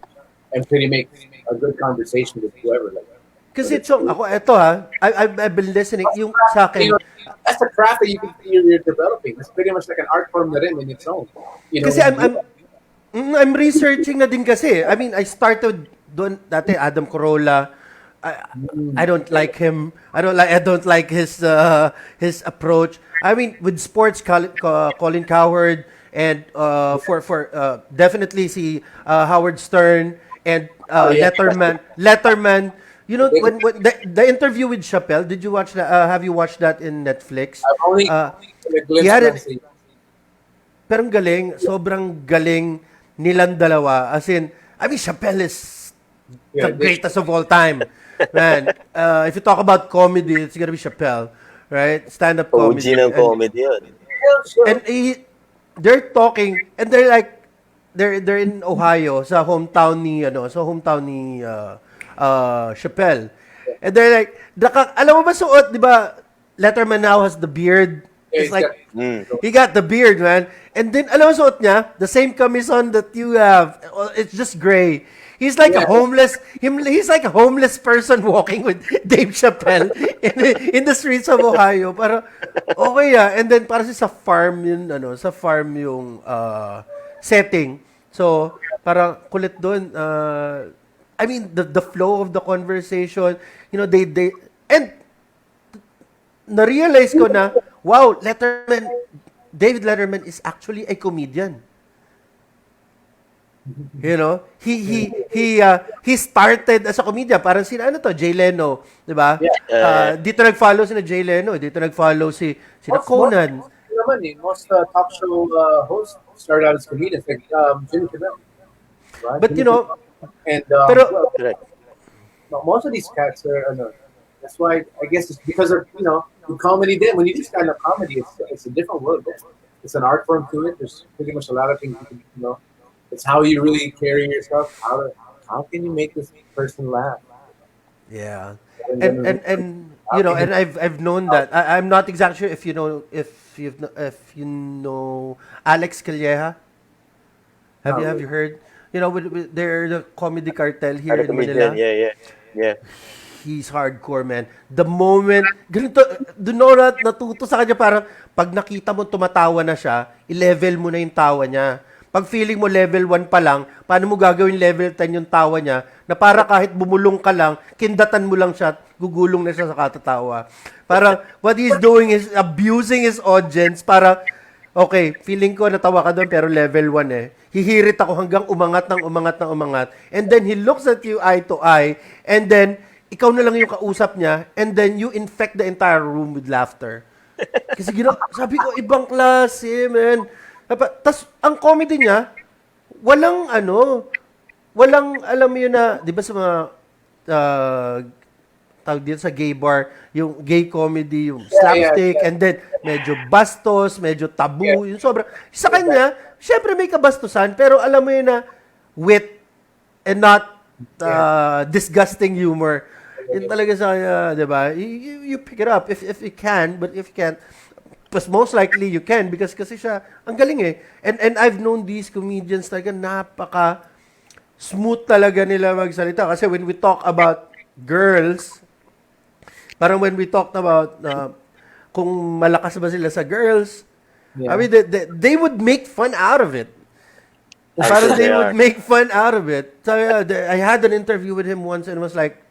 S3: and pretty make a good conversation with whoever. Like,
S1: kasi so ako eto I've been listening yung sa
S3: you
S1: akin.
S3: know, that's a craft that you're developing. It's pretty much like an art form na rin in its own.
S1: Kasi I'm researching na din kasi. I mean, I started doon dati Adam Carolla. I don't like him. I don't like his approach. I mean, with sports, Colin Cowherd, and for definitely si Howard Stern and
S3: Yeah.
S1: Letterman. When the interview with Chappelle, did you watch that? Have you watched that in Netflix?
S3: I've only
S1: Uh,
S3: a
S1: he
S3: glimpse
S1: had
S3: lang
S1: it,
S3: sa
S1: pero ang galing, sobrang galing nilang dalawa. As in, I mean, Chappelle is the
S3: yeah,
S1: greatest of all time. Man, if you talk about comedy, it's gonna be Chappelle, right? Stand-up
S2: OG
S1: comedy.
S2: ng comedy yun.
S1: And they're talking, and they're in Ohio, sa hometown ni Chappelle. And they're like, alam mo ba suot, di ba, Letterman now has the beard.
S3: Yeah,
S1: It's like,
S3: exactly.
S1: he got the beard, man. And then, alam mo suot niya, the same camisón that you have. It's just gray. He's like a
S3: Yeah.
S1: homeless, he's like a homeless person walking with Dave Chappelle in the streets of Ohio. Para, okay And then, para sa farm yung setting. So, parang kulit doon. I mean, the flow of the conversation, they and na-realize ko na, wow, David Letterman is actually a comedian. He started as a comedian. Parang Jay Leno, di ba?
S3: Yeah.
S1: Dito nag-follow Jay Leno, dito nag-follow sina Conan.
S3: Most talk show hosts start out as comedians, like Jimmy Kimmel. Right?
S1: But
S3: And
S1: pero
S2: Correct.
S3: most of these cats are. That's why I guess it's because of with comedy. Then when you do stand up comedy, it's a different world. Then. It's an art form to it. There's pretty much a lot of things you can. It's how you really carry yourself. How can you make this person laugh?
S1: yeah.
S3: And
S1: And
S3: then-
S1: and and I've known that. I'm not exactly sure if you know Alex Calleja. Have you heard? They're the comedy cartel here in Manila.
S2: Yeah.
S1: He's hardcore, man. The moment, ganito, doon ako natuto sa kanya, parang pag nakita mo tumatawa na siya, i-level mo na yung tawa niya. Pag feeling mo level 1 pa lang, paano mo gagawin level 10 yung tawa niya, na para kahit bumulong ka lang, kindatan mo lang siya, at gugulong na siya sa katatawa. Parang, what he's doing is abusing his audience para, okay, feeling ko natawa ka doon, pero level 1 eh. Hihirit ako hanggang umangat ng umangat. And then, he looks at you eye to eye, and then, ikaw na lang yung kausap niya, and then you infect the entire room with laughter. Kasi sabi ko, ibang klase, man. Tapos, ang comedy niya, walang alam mo yun na, di ba sa mga, tawag dito sa gay bar, yung gay comedy, yung slapstick, and then, medyo bastos, medyo tabu, yung sobrang, sa kanya, syempre may kabastusan, pero alam mo yun na, wit, and not, disgusting humor. Yun talaga sa kanya, di ba? You pick it up if you can, but if you can't, but most likely you can because kasi siya, ang galing eh. And I've known these comedians talaga napaka smooth talaga nila magsalita. Kasi when we talk about girls, parang when we talked about kung malakas ba sila sa girls.
S3: Yeah.
S1: I mean, they would make fun out of it.
S2: I'm
S1: Parang
S2: sure
S1: they
S2: they
S1: would
S2: are.
S1: make fun out of it. So, I had an interview with him once and it was like,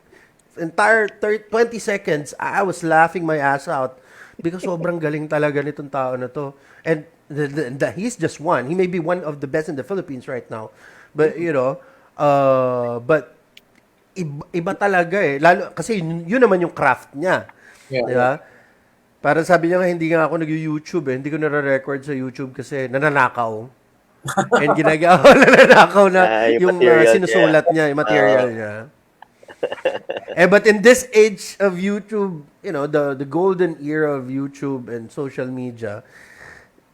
S1: entire 20 seconds, I was laughing my ass out because sobrang galing talaga nitong tao na to. And he's just one. He may be one of the best in the Philippines right now. But, but iba talaga eh. Lalo, kasi yun naman yung craft niya.
S3: Yeah.
S1: Di ba? Para sabi niya nga, hindi nga ako nag-YouTube eh. Hindi ko nare-record sa YouTube kasi nananakaw. And ginagawa, nananakaw na
S2: Yung
S1: yung
S2: material
S1: sinusulat niya, yung material niya. But in this age of YouTube, the golden era of YouTube and social media,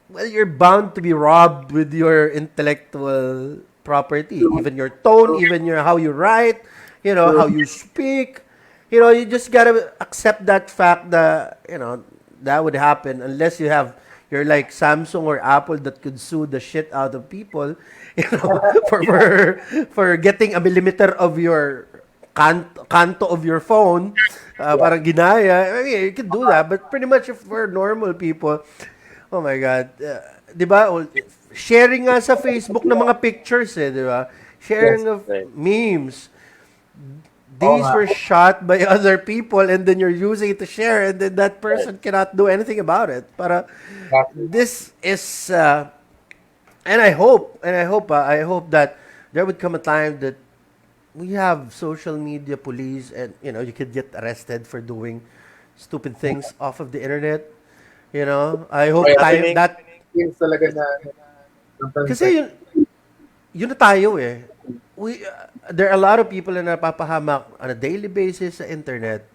S1: well, you're bound to be robbed with your intellectual property, even your tone, even how you write, how you speak. You just gotta accept that fact that that would happen unless you're like Samsung or Apple that could sue the shit out of people, for getting a millimeter of your kanto of your phone, parang ginaya. I mean, you can do that, but pretty much if we're normal people, oh my God, di ba? Sharing nga sa Facebook ng mga pictures, di ba? Sharing of memes. These were shot by other people, and then you're using it to share, and then that person cannot do anything about it. This is, and I hope that there would come a time that we have social media police, and you could get arrested for doing stupid things off of the internet. I hope that
S3: Things talaga na
S1: kasi yun na tayo eh. There are a lot of people na napapahamak on a daily basis sa internet,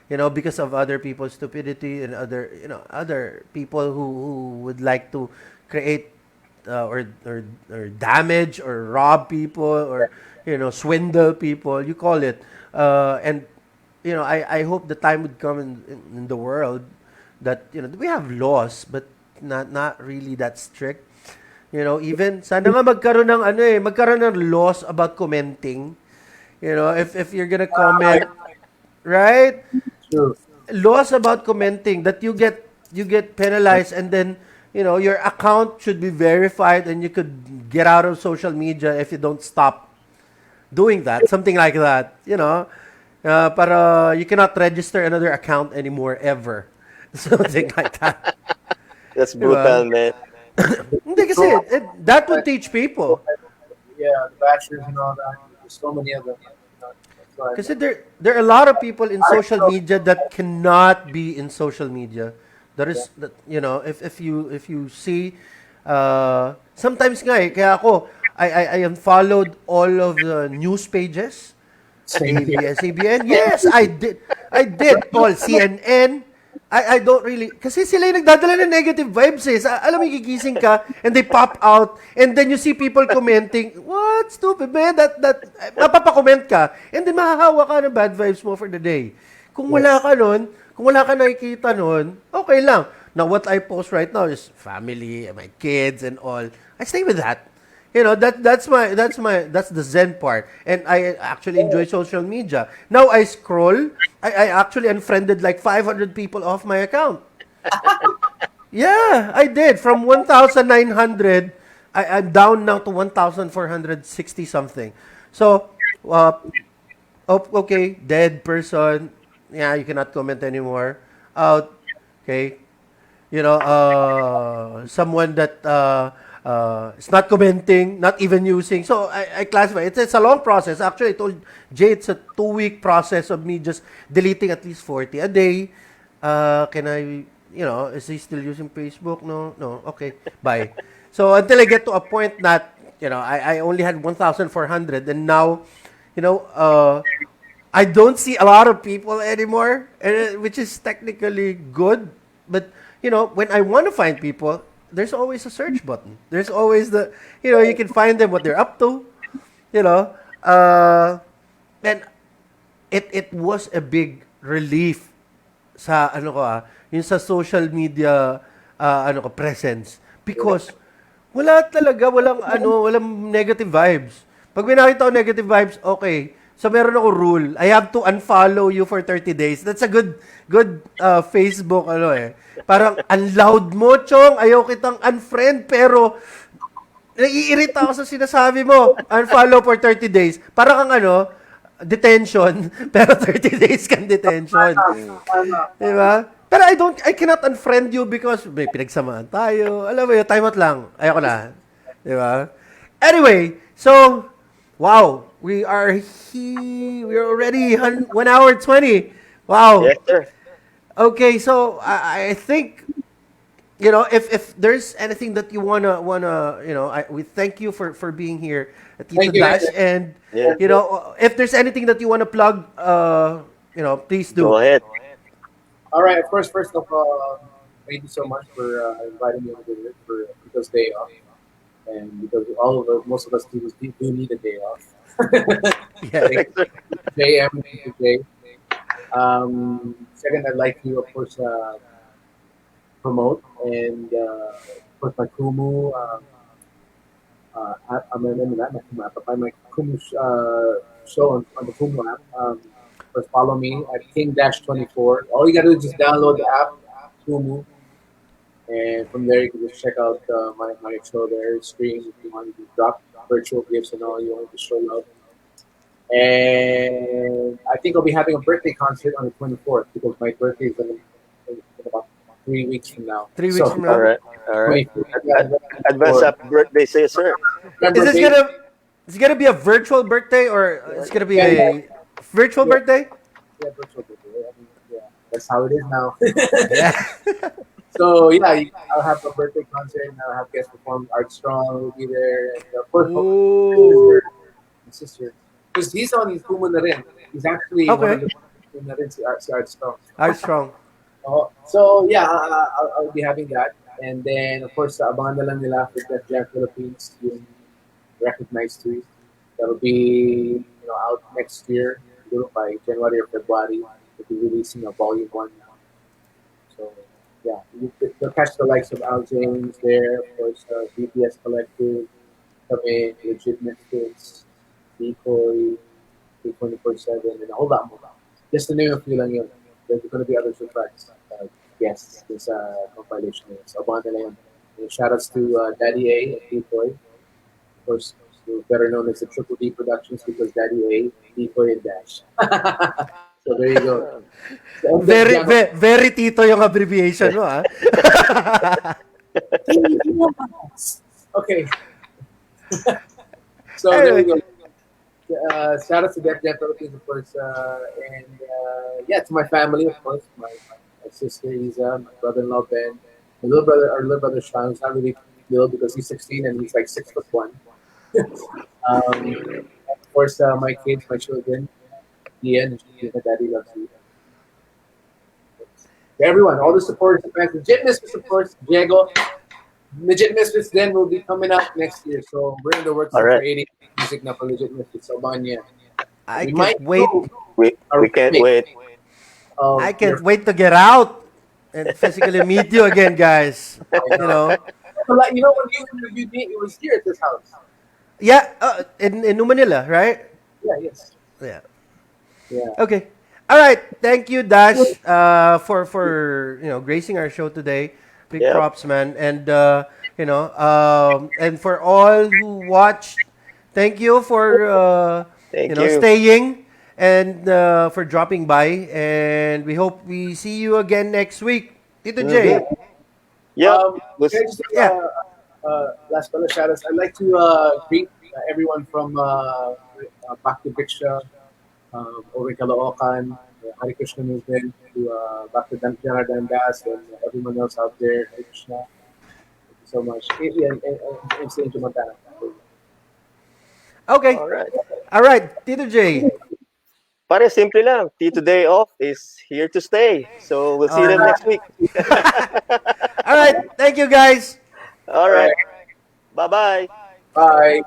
S1: because of other people's stupidity and other people who would like to create or damage or rob people or swindle people, you call it. And I hope the time would come in the world that we have laws but not really that strict. Even sana nga magkaroon ng laws about commenting. If you're gonna comment, right?
S3: true.
S1: Laws about commenting that you get penalized, and then your account should be verified and you could get out of social media if you don't stop doing that, something like that. Para you cannot register another account anymore ever, something like that.
S2: That's brutal, man.
S1: Hindi kasi that would teach people.
S3: Yeah, the bashers and all that. There's so many of them. That's why-
S1: Kasi there are a lot of people in social media that cannot be in social media. That is that if you see sometimes nga kaya ako I unfollowed all of the news pages. ABS-CBN. Yes, I did. All CNN. I don't really, kasi sila yung nagdadala ng negative vibes eh. Alam mo, gigising ka, and they pop out, and then you see people commenting, what? Stupid, man. That mapapakomment ka, and then mahahawa ka ng bad vibes mo for the day. Kung wala ka nun, kung wala ka nakikita nun, okay lang. Now, what I post right now is family, my kids, and all. I stay with that. That's the Zen part. And I actually enjoy social media. Now I scroll, I actually unfriended like 500 people off my account. Yeah, I did. From 1,900, I'm down now to 1,460 something. So, okay, dead person. Yeah, you cannot comment anymore. Out. Okay. Someone that it's not commenting, not even using. So I classify. It's a long process. Actually, I told Jay it's a 2-week process of me just deleting at least 40 a day. Can I, is he still using Facebook? No. Okay, bye. So until I get to a point that, I only had 1,400, and now, I don't see a lot of people anymore, which is technically good. But, when I want to find people, there's always a search button. There's always you can find them, what they're up to, and it was a big relief sa yung sa social media presence, because walang negative vibes. Pag may nakita ko negative vibes, okay, So meron ako rule. I have to unfollow you for 30 days. That's a good Facebook Parang ang loud mo, Chong. Ayaw kitang unfriend pero naiirita ako sa sinasabi mo. Unfollow for 30 days. Parang kang detention, pero 30 days kang detention. Diba? Pero I cannot unfriend you because may pinagsamaan tayo. Alam mo yun, time out lang. Ayoko na. Diba? Anyway, so, wow, we are already 1 hour 20. Wow.
S2: Yes, sir.
S1: Okay, so I think if there's anything that you wanna we thank you for being here at Tito
S3: Thank you,
S1: Dash,
S3: guys.
S1: and
S2: Yeah.
S1: if there's anything that you wanna plug, please do.
S2: Go ahead.
S3: All right. First of all, thank you so much for inviting me over here for Tito's day off, and because most of us do need a day off.
S1: Yeah.
S3: Thank you, JM, thank you, Jay. Second, I'd like to, of course, promote and put my Kumu. My Kumu show on the Kumu app. First, follow me at King-24. All you gotta do is just download the app, Kumu, and from there you can just check out my show there, stream if you want to drop virtual gifts and all you want to show love. And I think I'll be having a birthday concert on the 24th because my birthday is in about 3 weeks from now.
S1: 3 weeks from now.
S2: All right. All right.
S3: 24th.
S2: Advance happy birthday, say sir.
S1: Is it gonna be a virtual birthday or it's gonna be a virtual birthday?
S3: Yeah, virtual birthday. I mean, yeah, that's how it is now.
S1: Yeah.
S3: So yeah, I'll have a birthday concert and I'll have guest perform. Art Strong will be there, and of course,
S1: Ooh.
S3: my sister, because he's on his Kumu na rin. He's actually one of the Kumu na rin, si Art Strong.
S1: Art Strong.
S3: Oh, so yeah, I'll be having that, and then of course, abangan na lang nila for Def Jam Philippines yung recognized to. That'll be out next year, by January or February. We'll be releasing a volume 1 now. So yeah, you'll catch the likes of Al James there, of course, BTS Collective, kami, Legit Misfitz, Decoy, 24/7, and a whole lot more. Just to name a few lang yun. There's going to be other surprises. Guests, this compilation. So, abangan nila yun. And shoutouts to Daddy A and Decoy. Of course, better known as the Triple D Productions because Daddy A, Decoy, and Dash. So there you go.
S1: Very Tito yung abbreviation mo, ah.
S3: Okay. So there we go. Shout out to Def Jam Philippines, of course, and to my family, of course, my sister Isa, my brother-in-law Ben, our little brother Sean, who's not really little because he's 16 and he's like 6'1". Of course, my kids, my children, Ian, and my daddy loves you. Everyone, all the supporters, Legit Misfits, of course, Diego. Legit Misfits then will be coming up next year, so we're in the works of creating music now for Legit Misfits. So,
S1: I can't wait.
S2: We can't wait.
S1: I can't wait to get out and physically meet you again, guys. You know.
S3: When you meet, it was here at this house.
S1: Yeah, in New Manila, right?
S3: Yeah. Yes.
S1: Yeah.
S3: Yeah.
S1: Okay. All right. Thank you, Dash, for gracing our show today. Big props, man. And and for all who watched, thank you for staying and for dropping by. And we hope we see you again next week. Tito J.
S3: Last fellow shoutouts. I'd like to greet everyone from back to Briksha, over Caloocan, Hare Krishna movement, to back to Janardan Das, and everyone else out there. Hare Krishna. Thank you so much. And stay into Montana.
S1: Okay. All right. Tito J.
S2: Pare, simple lang. Tito Day Off is here to stay. So we'll see them next week.
S1: All right. Thank you, guys.
S2: All right. Bye-bye.
S3: Bye.